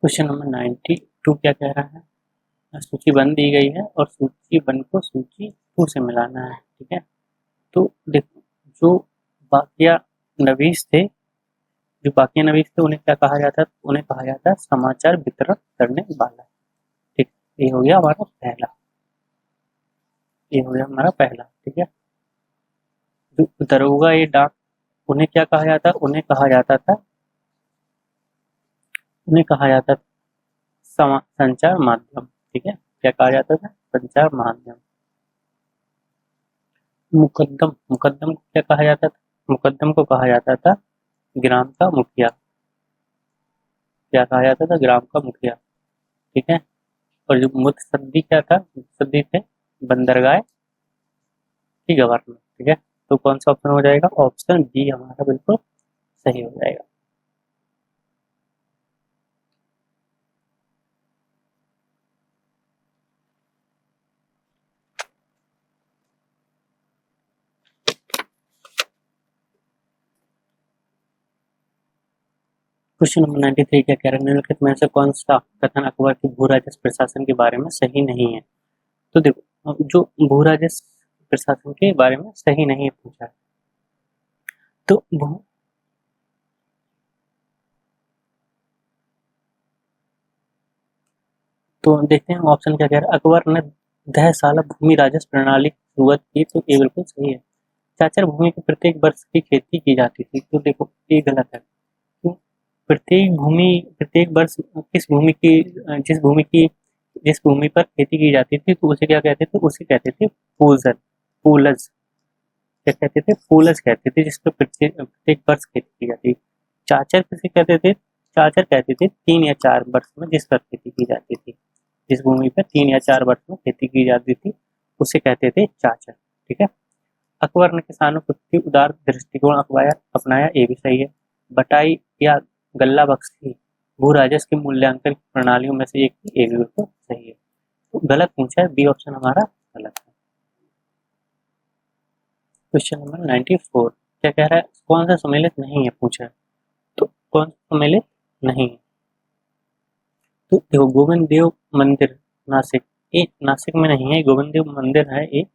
क्वेश्चन नंबर 92 क्या कह रहा है? सूची वन दी गई है और सूची वन को सूची टू से मिलाना है, ठीक है। तो देखो, जो बाकिया नवीस थे, उन्हें क्या कहा जाता है? उन्हें कहा जाता है समाचार वितरण करने वाला। ठीक, ये हो गया हमारा पहला, ठीक है। जो दरोगा ये डाक, उन्हें क्या कहा जाता? उन्हें कहा जाता था संचार माध्यम, ठीक है। क्या कहा जाता था? संचार माध्यम। मुकद्दम को क्या कहा जाता था? मुकद्दम को कहा जाता था ग्राम का मुखिया। क्या कहा जाता था? ग्राम का मुखिया, ठीक है। और जो मुतसद्दी क्या था? मुतसद्दी थे बंदरगाह की गवर्नर, ठीक है। तो कौन सा ऑप्शन हो जाएगा? ऑप्शन बी हमारा बिल्कुल सही हो जाएगा। क्वेश्चन नंबर 93 क्या कह रहा है? निम्नलिखित में से कौन सा कथन अकबर के भू राजस्व प्रशासन के बारे में सही नहीं है? तो देखो, अब जो भू राजस्व प्रशासन के बारे में सही नहीं है पूछा है, तो देखते हैं ऑप्शन क्या कह रहा है। अकबर ने 10 साल भूमि राजस्व प्रणाली की शुरुआत की, तो ये बिल्कुल सही है। चाचर भूमि की प्रत्येक वर्ष की खेती की जाती थी, तो देखो ये गलत है। क्यों? प्रत्येक वर्ष जिस भूमि पर खेती की जाती थी, तो उसे क्या कहते थे? उसे कहते थे पूजन, पूलज। क्या कहते थे? पूलज कहते थे, जिस पर प्रत्येक वर्ष खेती की जाती थी। चाचर किसे कहते थे? चाचर कहते थे 3 या 4 वर्ष में जिस पर खेती की जाती थी। जिस भूमि पर 3 या 4 वर्ष में खेती की जाती थी, उसे कहते थे चाचर, ठीक है। अकबर ने किसानों के प्रति उदार दृष्टिकोण अपनाया, ये भी सही है। बटाई या गल्ला बख्शी भू राजस्व के मूल्यांकन की प्रणालियों में से एक थी, ये भी बिल्कुल सही है। तो गलत पूछा है, बी ऑप्शन हमारा गलत है। क्वेश्चन नंबर 94 क्या कह रहा है? कौन सा सम्मिलित नहीं है पूछा है, तो कौन सा सम्मिलित नहीं है? तो देखो, गोविंद देव मंदिर नासिक, ये नासिक में नहीं है। गोविंद देव मंदिर है, ये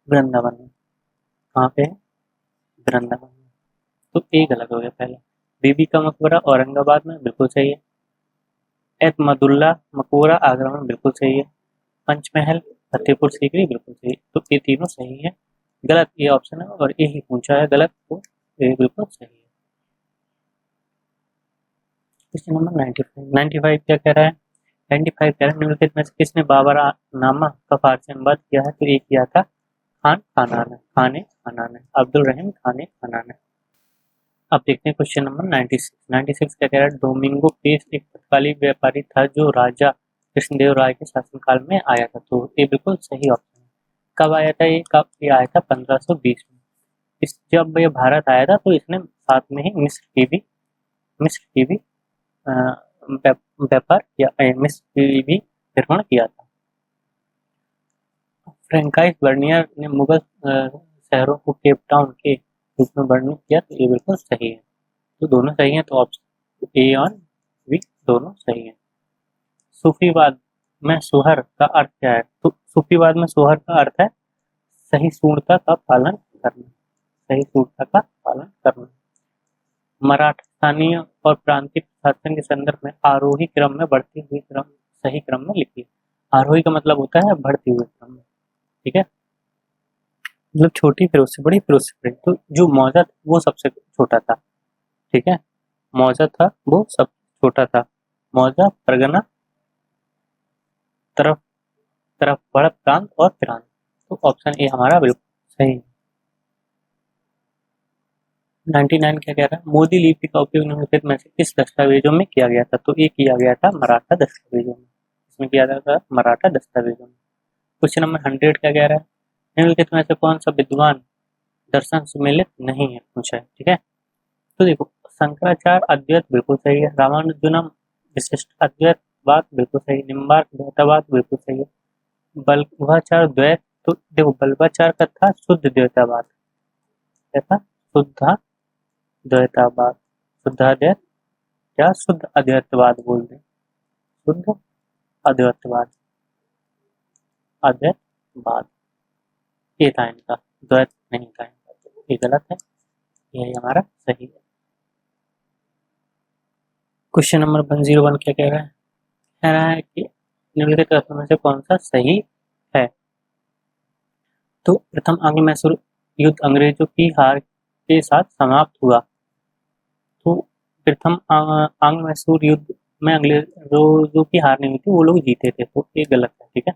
वृंदावन में। कहाँ पे है? वृंदावन में। तो ये गलत हो गया पहला। बीबी का मकबरा औरंगाबाद में, बिल्कुल सही है। एतमदुल्ला मकबरा आगरा में, बिल्कुल सही है। पंचमहल फतेहपुर सीकरी, बिल्कुल सही। तो ये तीनों सही है। गलत ये ऑप्शन है, और यही पूछा है गलत, तो ये बिल्कुल सही है। क्वेश्चन नंबर 95 क्या कह रहा है? 95 कह रहा है, निम्नलिखित में से किसने बाबरनामा का फारसी अनुवाद किया है? तो ये किया था खाने खानान है, अब्दुल रहीम खाने खानान है। अब देखते हैं क्वेश्चन नंबर 96। 96 क्या कह रहा है? डोमिंगो पेस एक तत्कालीन व्यापारी था जो राजा कृष्णदेव राय के शासनकाल में आया था, तो ये बिल्कुल सही ऑप्शन है। कब आया था ये? आया था 1520 में। जब ये भारत आया था, तो इसने साथ में ही मिस्र की भी अ, व्यापार किया, मिस्र की भी निर्माण किया था। फ्रैंकाइस बर्नियर ने मुगल शहरों को केप टाउन के रूप में वर्णित किया, तो ये बिल्कुल सही है। तो दोनों सही हैं, तो ऑप्शन ए और बी दोनों सही हैं। सूफीवाद में सोहर का अर्थ क्या है? तो सूफीवाद में सोहर का अर्थ है सहिष्णुता का पालन करना। सहिष्णुता का पालन करना। मराठा स्थानीय और प्रांतीय प्रशासन के संदर्भ में आरोही क्रम में बढ़ती हुई क्रम सही क्रम में लिखिए। आरोही का मतलब होता है बढ़ती हुई क्रम में, ठीक है। मतलब छोटी फिर उससे बड़ी, फिर उससे बड़ी। तो जो मौजा था वो सबसे छोटा था, ठीक है। मौजा था वो सब छोटा था। मौजा, परगना, तरफ तरफ बड़ प्रांत और प्रांत। तो ऑप्शन ए हमारा बिल्कुल सही है। 99 क्या कह रहा है? मोदी लिपि का उपयोग निम्नलिखित में से किस दस्तावेजों में किया गया था? तो ये किया गया था मराठा दस्तावेजों में। इसमें किया गया था मराठा दस्तावेजों में। क्वेश्चन नंबर 100 क्या कह रहा है? निम्नलिखित में से कौन सा विद्वान दर्शन सुमेलित नहीं है पूछा है, ठीक है। तो देखो, शंकराचार्य अद्वैत बिल्कुल सही है। रामानुजनम विशिष्ट अद्वैत द्वैतवाद बिल्कुल सही, निम्बार्क द्वैतवाद बिल्कुल सही है। बल्बाचार द्वैत, तो देखो बल्बाचार का था शुद्ध द्वैतवाद, क्या था? शुद्ध द्वैतवाद, शुद्धाद्वैत या शुद्ध अद्वैतवाद बोल दें, शुद्ध अद्वैतवाद, अद्वैतवाद ये था इनका, द्वैत नहीं था इनका, तो ये गलत है, यही हमारा सही है। क्वेश्चन नंबर 101 क्या कह रहा है? कह रहा है कि निम्नलिखित कथनों में से कौन सा सही है? तो प्रथम आंग्ल मैसूर युद्ध अंग्रेजों की हार के साथ समाप्त हुआ। तो प्रथम आंग्ल मैसूर युद्ध में अंग्रेजों की हार नहीं हुई थी, वो लोग जीते थे, तो ये गलत है, ठीक है।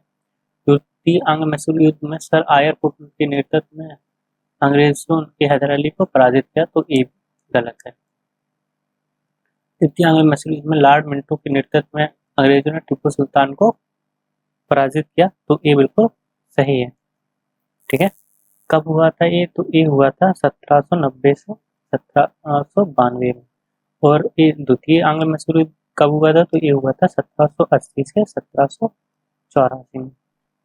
द्वितीय आंग्ल मैसूर युद्ध में सर आयर कुटुन के नेतृत्व में अंग्रेजों ने हैदर अली को पराजित किया, तो ये गलत है। तृतीय आंग्ल मैसूर युद्ध में लॉर्ड मिंटो के नेतृत्व में अंग्रेजों ने टीपू सुल्तान को पराजित किया, तो ये बिल्कुल सही है, ठीक है। कब हुआ था ये? तो ये हुआ था 1790 से 1792 में। और ये द्वितीय आंग्ल मैसूर युद्ध कब हुआ था? तो ये हुआ था 1780 से 1784 में।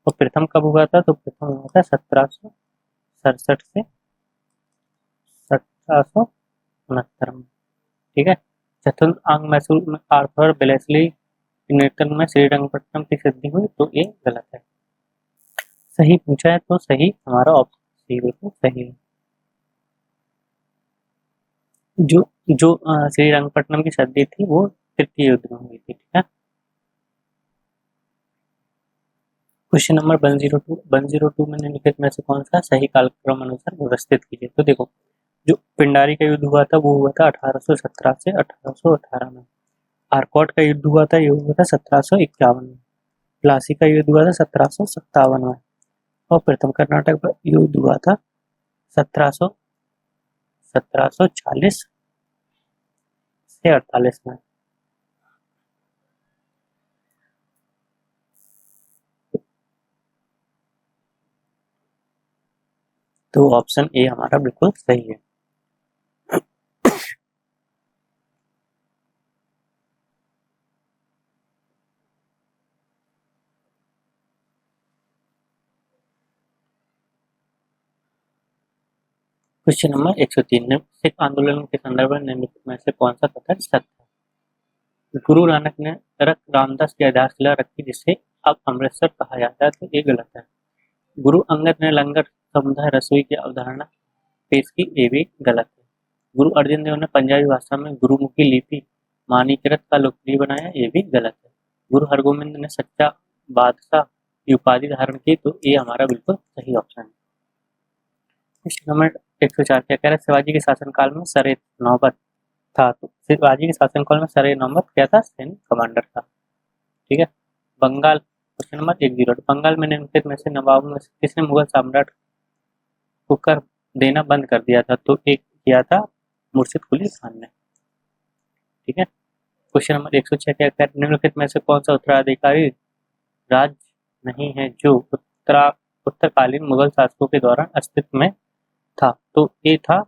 और प्रथम कब हुआ था? तो प्रथम हुआ था 1767 से 1769 में, ठीक है। चतुर्थ आंग्ल मैसूर में आर्थर बेलेस्ली के नेतृत्व में श्रीरंगपट्टनम की सिद्धि हुई, तो ये गलत है। सही पूछा है तो सही हमारा ऑप्शन सी बिल्कुल सही है। जो जो श्रीरंगपट्टनम की संधि थी वो तृतीय युद्ध में हुई थी, ठीक है। क्वेश्चन नंबर 102 में निम्नलिखित में से कौन सा सही कालक्रम अनुसार व्यवस्थित कीजिए? तो देखो, जो पिंडारी का युद्ध हुआ था वो हुआ था 1817 से 1818 में। आरकॉट का युद्ध हुआ था, ये हुआ था 1751 में। प्लासी का युद्ध हुआ था 1757 में। और प्रथम कर्नाटक का युद्ध हुआ था 1740 से 48 में। तो ऑप्शन ए हमारा बिल्कुल सही है। क्वेश्चन नंबर 103 सिख आंदोलन के संदर्भ में निम्नलिखित में से कौन सा कथन सत्य है? गुरु नानक ने रख रामदास की आधारशिला रखी जिसे अब अमृतसर कहा जाता है, तो ये गलत है। गुरु अंगद ने लंगर समुदाय रसोई की अवधारणा पेश की, ये भी गलत है। गुरु अर्जुन देव ने पंजाबी भाषा में गुरुमुखी लिपि मानकीकृत का लोकप्रिय बनाया, ये भी गलत है। गुरु हरगोविंद ने सच्चा बादशाह की उपाधि धारण की, तो ये हमारा बिल्कुल सही ऑप्शन है। क्वेश्चन नंबर 104 क्या कह रहा है? शिवाजी के शासनकाल में सरे नौबत था, तो शिवाजी के शासनकाल में सरे नौबत क्या था? सैन्य कमांडर था, ठीक है। बंगाल, क्वेश्चन नंबर 108 बंगाल में निम्नलिखित में से नवाबों में से किसने मुगल सम्राट को कर देना बंद कर दिया था? तो एक किया था मुर्शिद कुली खान ने, ठीक है। क्वेश्चन नंबर 106 क्या कह रहा है? निम्नलिखित में से कौन सा उत्तराधिकारी राज्य नहीं है जो उत्तरकालीन मुगल शासकों के दौरान अस्तित्व में था? तो ये था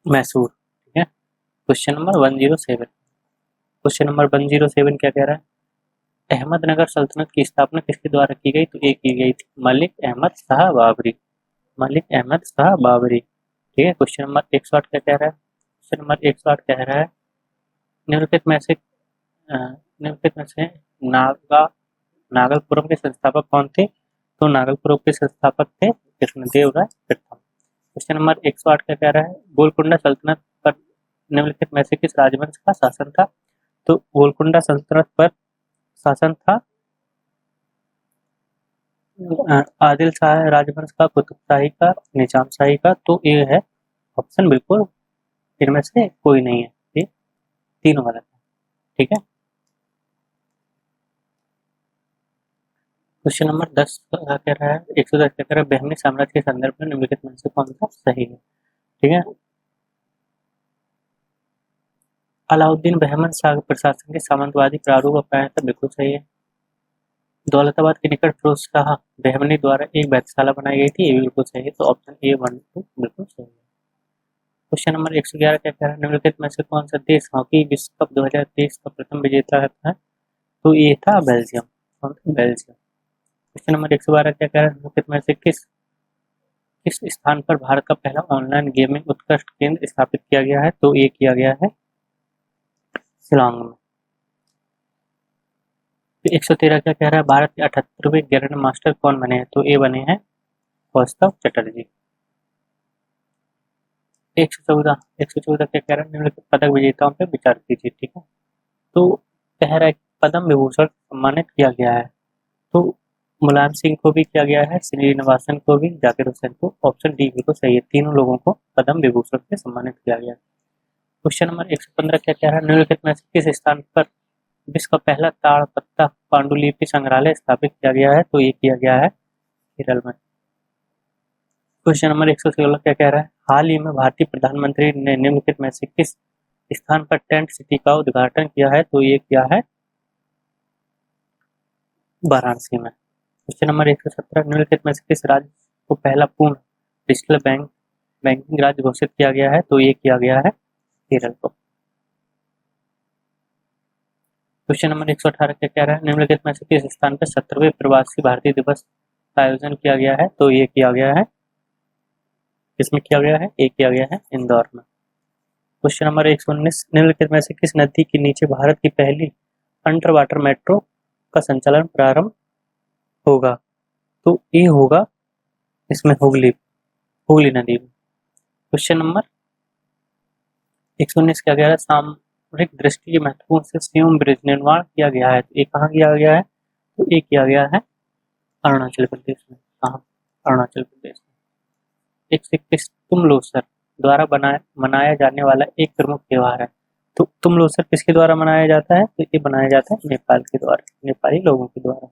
मैसूर, ठीक है। क्वेश्चन नंबर 107 क्वेश्चन नंबर 107 क्या कह रहा है? अहमदनगर सल्तनत की स्थापना किसके द्वारा की गई? तो ये की गई थी मलिक अहमद शाह बाबरी, मलिक अहमद शाह बाबरी, ठीक है। क्वेश्चन नंबर 108 क्या कह रहा है? क्वेश्चन नंबर 108 कह रहा है निम्नलिखित में से नागा नागलपुरम के संस्थापक कौन थे? तो नागलपुरम के संस्थापक थे कृष्णदेव राय प्रथम। क्वेश्चन नंबर 108 क्या कह रहा है? गोलकुंडा सल्तनत पर निम्नलिखित में से किस राजवंश का शासन था? तो गोलकुंडा सल्तनत पर शासन था आदिल शाह राजवंश का, कुतुब शाही का, निजाम शाही का, तो ये है ऑप्शन बिल्कुल इनमें से कोई नहीं है, ये तीनों गलत है, ठीक है। क्वेश्चन नंबर 10 क्या कह रहा है? 110 क्या कह रहा है? बहमनी साम्राज्य के संदर्भ में निम्नलिखित में से कौन सा सही है? ठीक है। अलाउद्दीन बहमन शाह प्रशासन के सामंतवादी प्रारूप अपनाया था, बिल्कुल सही है। दौलताबाद के निकट फिरोज शाह बहमनी द्वारा एक बैतशाला बनाई गई थी, ये भी बिल्कुल सही है, तो ऑप्शन ए 1 2 बिल्कुल सही है। क्वेश्चन नंबर 111 क्या कह रहा है, निम्नलिखित में से कौन सा देश हॉकी विश्व कप 2023 का प्रथम विजेता है, तो ये था बेल्जियम। कौन था? बेल्जियम। क्वेश्चन नंबर 112 क्या कह रहा है, निम्नलिखित में से किस किस स्थान पर भारत का पहला ऑनलाइन गेमिंग उत्कृष्ट केंद्र स्थापित किया गया है, तो ये किया गया है शिलांग में। 113 क्या कह रहा है, भारत के 78वें ग्रैंड मास्टर कौन बने हैं, तो ये बने हैं कौस्तव चटर्जी। 114 क्या कह रहा है, निम्नलिखित पदक विजेताओं पर विचार कीजिए। ठीक है, तो कह रहा है पद्म विभूषण सम्मानित किया गया है, तो मुलायम सिंह को भी किया गया है, श्रीनिवासन को भी, जाकिर हुसैन को। ऑप्शन डी बिल्कुल सही है, तीनों लोगों को पद्म विभूषण से सम्मानित किया गया है। क्वेश्चन नंबर 115 क्या कह रहा है, निम्नलिखित में से किस स्थान पर विश्व का पहला ताड़पत्ता पांडुलिपि संग्रहालय स्थापित किया गया है, तो ये किया गया है केरल में। क्वेश्चन नंबर 116 क्या कह रहा है, हाल ही में भारतीय प्रधानमंत्री ने निम्नलिखित में से किस स्थान पर टेंट सिटी का उद्घाटन किया है, तो ये किया है वाराणसी में। क्वेश्चन नंबर 117 निम्नलिखित में से किस राज्य को पहला पूर्ण डिजिटल बैंकिंग राज्य घोषित किया गया है, तो ये किया गया है केरल को। क्वेश्चन नंबर 118 क्या कह रहा है, निम्नलिखित में से किस स्थान पर 17वें प्रवासी भारतीय दिवस का आयोजन किया गया है, तो ये किया गया है, किसमें किया गया है, ये किया गया है इंदौर में। क्वेश्चन नंबर 119 निम्नलिखित में से किस नदी के नीचे भारत की पहली अंडर वाटर मेट्रो का संचालन प्रारंभ होगा, तो ये होगा इसमें हुगली नदी में। क्वेश्चन नंबर 119 क्या कह रहा है, सामरिक दृष्टि के महत्वपूर्ण से सियोम ब्रिज निर्माण किया गया है, तो ये कहाँ किया गया है, तो ये किया गया है अरुणाचल प्रदेश में। कहाँ? अरुणाचल प्रदेश में। 121 तुम्लोसर द्वारा मनाया जाने वाला एक प्रमुख त्योहार है, तो तुम्लोसर किसके द्वारा मनाया जाता है, तो ये बनाया जाता है नेपाल के द्वारा, नेपाली लोगों के द्वारा।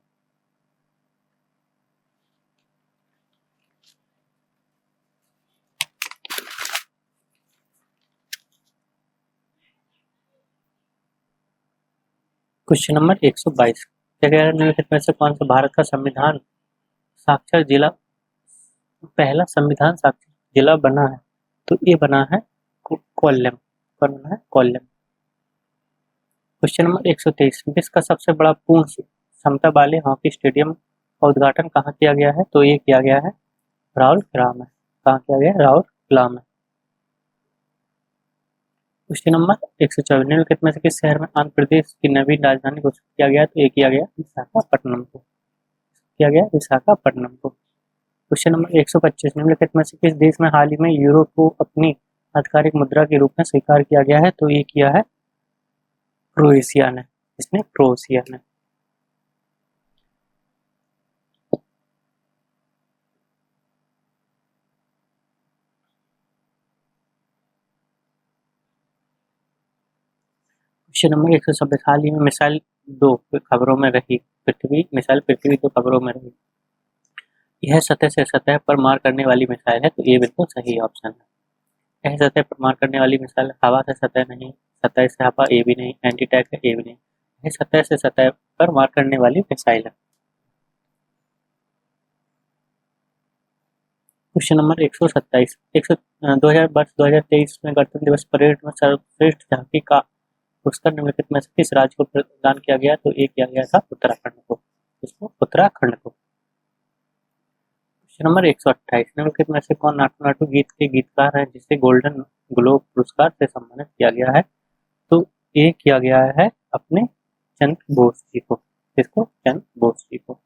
क्वेश्चन नंबर 122 क्या कह रहा है, निम्नलिखित में से कौन सा भारत का संविधान साक्षर जिला पहला संविधान साक्षर जिला बना है, तो ये बना है कोल्लम। कौन बना है? कोल्लम। क्वेश्चन नंबर 123 विश्व का सबसे बड़ा पूर्ण क्षमता वाले हॉकी स्टेडियम का उद्घाटन कहाँ किया गया है, तो ये किया गया है राउरकेला में। कहाँ किया गया है? राउरकेला में। क्वेश्चन नंबर 124 निम्नलिखित में से किस शहर में आंध्र प्रदेश की नवीन राजधानी घोषित किया गया, तो ये किया गया विशाखापट्टनम को। किया गया विशाखापट्टनम को। क्वेश्चन नंबर 125 निम्नलिखित में से किस देश में हाल ही में यूरो को अपनी आधिकारिक मुद्रा के रूप में स्वीकार किया गया है, तो ये किया है क्रोएशिया ने। इसने क्रोएशिया ने। क्वेश्चन नंबर 126 हाल ही में मिसाइल 2 खबरों में रही, मिसाइल पृथ्वी 2 खबरों में रही, यह सतह से सतह पर मार करने वाली मिसाइल है, तो ये बिल्कुल सही ऑप्शन है। यह सतह पर मार करने वाली मिसाइल हवा से सतह नहीं, सतह से हवा ये भी नहीं, एंटी टैंक है ये भी नहीं, यह सतह से सतह पर मार करने वाली मिसाइल है। क्वेश्चन नंबर 127 2023 में गणतंत्र दिवस परेड में सर्वश्रेष्ठ झांकी का पुरस्कार निम्नलिखित में से किस राज्य को प्रदान किया गया, तो ये किया गया था उत्तराखंड को। इसको उत्तराखंड को। क्वेश्चन नंबर 128 निम्नलिखित में से कौन नाटू नाटू गीत के गीतकार है जिसे गोल्डन ग्लोब पुरस्कार से सम्मानित किया गया है, तो ये किया गया है अपने चंद्र बोस जी को। किसको? चंद्र बोस जी को।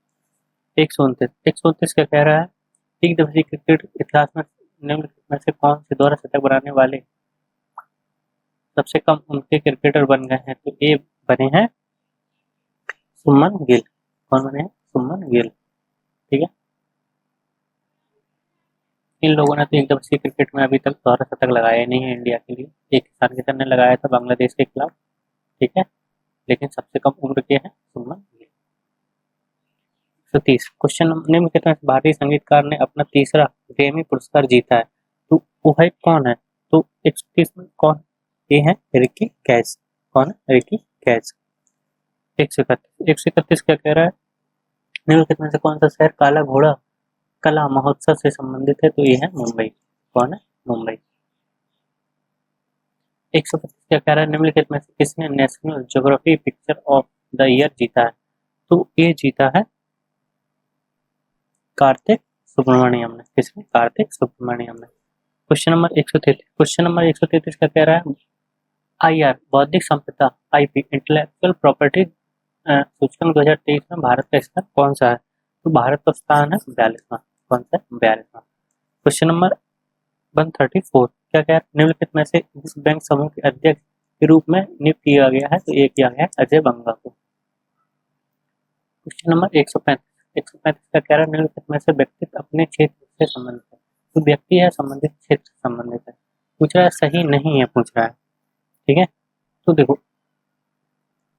129 क्या कह रहा है, एक दिवसीय क्रिकेट इतिहास में निम्नलिखित में से कौन से द्वारा शतक बनाने वाले सबसे कम उनके क्रिकेटर बन गए हैं, तो ये बने हैं सुमन गिल। कौन बने हैं? सुमन गिल। ठीक है, इन लोगों ने तो एक दिवसीय क्रिकेट में अभी तक दोहरा शतक लगाया नहीं है इंडिया के लिए। एक किसान किशन ने लगाया था बांग्लादेश के खिलाफ, ठीक है, लेकिन सबसे कम उम्र के हैं सुमन गिल। 130 क्वेश्चन निम्नलिखित में भारतीय संगीतकार ने अपना तीसरा ग्रैमी पुरस्कार जीता है, तो वो है कौन है, तो 130 में कौन? ये है रिकी कैश। कौन है? Ricky cash. 131 क्या कह रहा है, निम्नलिखित में से कौन सा शहर काला घोड़ा कला महोत्सव से संबंधित है, तो ये है मुंबई। कौन है? मुंबई। 125 क्या कह रहा है, निम्नलिखित में से किसने national geography picture of the year जीता है? तो ये जीता है कार्तिक सुब्रमण्यम ने। किसने? कार्तिक सुब्रमण्यम ने। क्वेश्चन नंबर 133 क्या कह रहा है, IR बौद्धिक संपदा IP इंटेलेक्चुअल प्रॉपर्टी सूचकांक 2023 में भारत का स्थान कौन सा है? तो भारत का स्थान है 42वां। कौन सा? 42वां। क्वेश्चन नंबर 134 क्या कह रहा है, निम्नलिखित में से जिस बैंक समूह के अध्यक्ष के रूप में नियुक्त किया गया है? तो ये किया गया है अजय बंगा को। क्वेश्चन नंबर 135 का कह रहा है, निम्नलिखित में से व्यक्ति अपने क्षेत्र से संबंधित है? तो व्यक्ति है संबंधित, क्षेत्र से संबंधित है। पूछ रहा है सही नहीं है, पूछ रहा है। ठीक है, तो देखो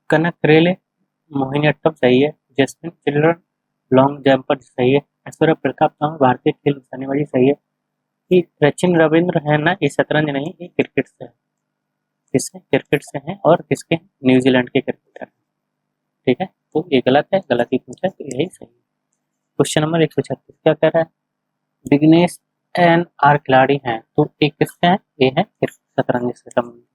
कनक रेले, मोहिनीअट्टम सही है, जैस्मिन चिल्ड्रन लॉन्ग जंपर सही है, ऐश्वर्या प्रताप तंवर भारतीय खेल निशानेबाजी सही है, कि सचिन रविंद्र है ना, ये शतरंज नहीं, ये क्रिकेट से है। किससे? क्रिकेट से हैं, और किसके? न्यूजीलैंड के क्रिकेटर। ठीक है, तो ये गलत है, गलत ही पूछा है, तो यही सही है। क्वेश्चन नंबर 136 क्या कह रहा है, विघ्नेश NR खिलाड़ी हैं, तो ये किससे हैं? ये है शतरंज से संबंधित।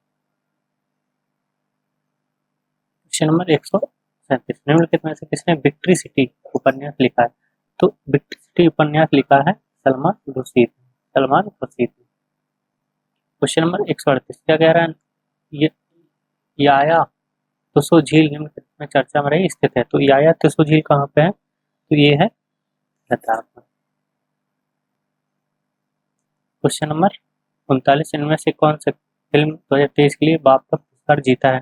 क्वेश्चन नंबर 137 निम्नलिखित में से किसने विक्ट्री सिटी उपन्यास लिखा है? तो विक्ट्री सिटी उपन्यास लिखा है सलमान खुर्शीद। क्वेश्चन नंबर 138 क्या कह रहा है, ये याया तुसो झील निम्नलिखित में चर्चा में रही स्थित है? तो याया तुसो झील कहाँ पे है? तो ये है लद्दाख में। क्वेश्चन नंबर 39 इनमें से कौन सा फिल्म 2023 के लिए बाप का पुरस्कार जीता है?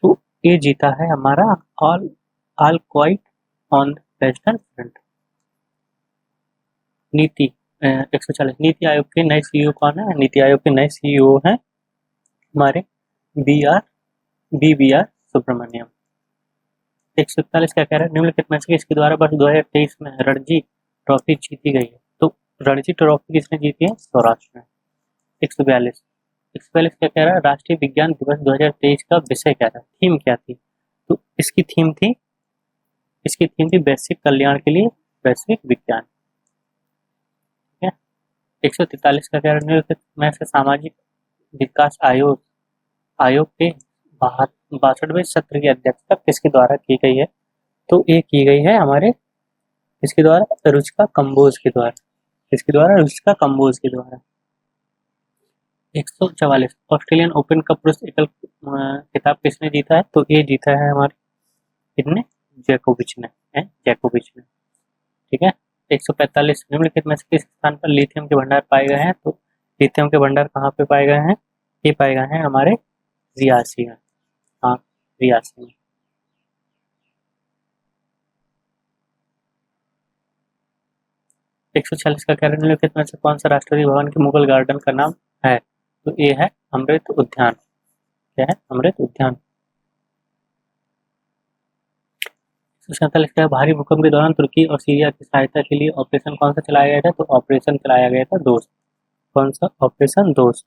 तो ये जीता है हमारा all quite on the western front. नीति 140 नीति आयोग के नए CEO कौन है? नीति आयोग के नए CEO हैं हमारे BR सुब्रमण्यम। 141 क्या कह रहा है, निम्नलिखित में से किसके द्वारा वर्ष 2023 में रणजी ट्रॉफी जीती गई है? तो रणजी ट्रॉफी किसने जीती है? सौराष्ट्र ने। 142 क्या कह रहा है, राष्ट्रीय विज्ञान दिवस 2023 का विषय क्या था? थीम क्या थी? तो इसकी थीम थी वैश्विक कल्याण के लिए वैश्विक विज्ञान। ठीक है, 143 का कह रहा है, निम्नलिखित में से सामाजिक विकास आयोग के 62वें सत्र की अध्यक्षता किसके द्वारा की गई है? तो ये की गई है हमारे इसके द्वारा, रुचिका कंबोज के द्वारा। किसके द्वारा? रुचिका कंबोज के द्वारा। 144 ऑस्ट्रेलियन ओपन का पुरुष एकल खिताब किसने जीता है? तो ये जीता है हमारे किसने? जैकोविच ने। ठीक है, 145 निम्नलिखित में से किस स्थान पर लिथियम के भंडार पाए गए हैं? तो लिथियम के भंडार कहाँ पे पाए गए हैं? ये पाए गए हैं हमारे रियासी में। हाँ, रियासी में। 146 का कह रहे हैं, निम्नलिखित में से कौन सा राष्ट्रपति भवन के मुगल गार्डन का नाम है? तो ये है अमृत उद्यान। क्या है? अमृत उद्यान। 147 का भारी भूकंप के दौरान तुर्की और सीरिया की सहायता के लिए ऑपरेशन कौन सा चलाया गया था? तो ऑपरेशन चलाया गया था दोस्त। कौन सा? ऑपरेशन दोस्त।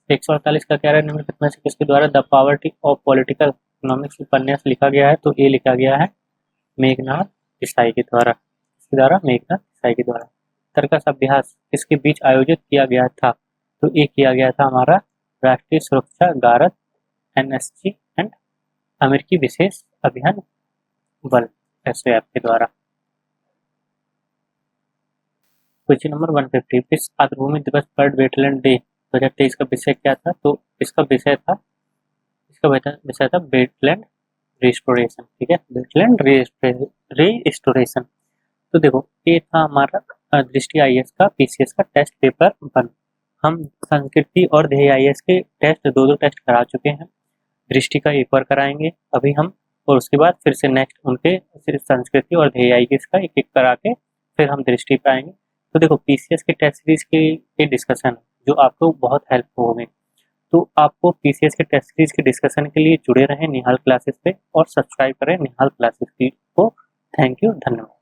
148 का कह रहा है, निम्नलिखित में से किसके द्वारा the poverty of political economics उपन्यास लिखा गया है? तो ये लिखा गया है मेघनाथ देसाई के द्वारा। किसके द्वारा? मेघनाथ देसाई के द्वारा। तर्कस अभ्यास किसके बीच आयोजित किया गया था? तो ये किया गया था हमारा राष्ट्रीय सुरक्षा गारद NSG एंड अमेरिकी विशेष अभियान बल SAF के द्वारा। क्वेश्चन नंबर 150 विश्व आर्द्रभूमि दिवस वर्ल्ड वेटलैंड डे 2023 का विषय क्या था? तो इसका विषय था वेटलैंड रिस्टोरेशन। ठीक है, वेटलैंड रिस्टोरेशन। तो देखो ये था हमारा दृष्टि IAS का PCS का टेस्ट पेपर 1। हम संस्कृति और ध्येय IAS के टेस्ट दो टेस्ट करा चुके हैं, दृष्टि का एक बार कराएंगे अभी हम, और उसके बाद फिर से नेक्स्ट उनके सिर्फ संस्कृति और ध्येय IAS का एक करा के फिर हम दृष्टि पे आएंगे। तो देखो PCS के टेस्ट सीरीज के डिस्कशन जो आपको बहुत हेल्पफुल होंगे, तो आपको PCS के टेस्ट सीरीज के डिस्कशन के लिए जुड़े रहें निहाल क्लासेस पे और सब्सक्राइब करें निहाल क्लासेस को। थैंक यू, धन्यवाद।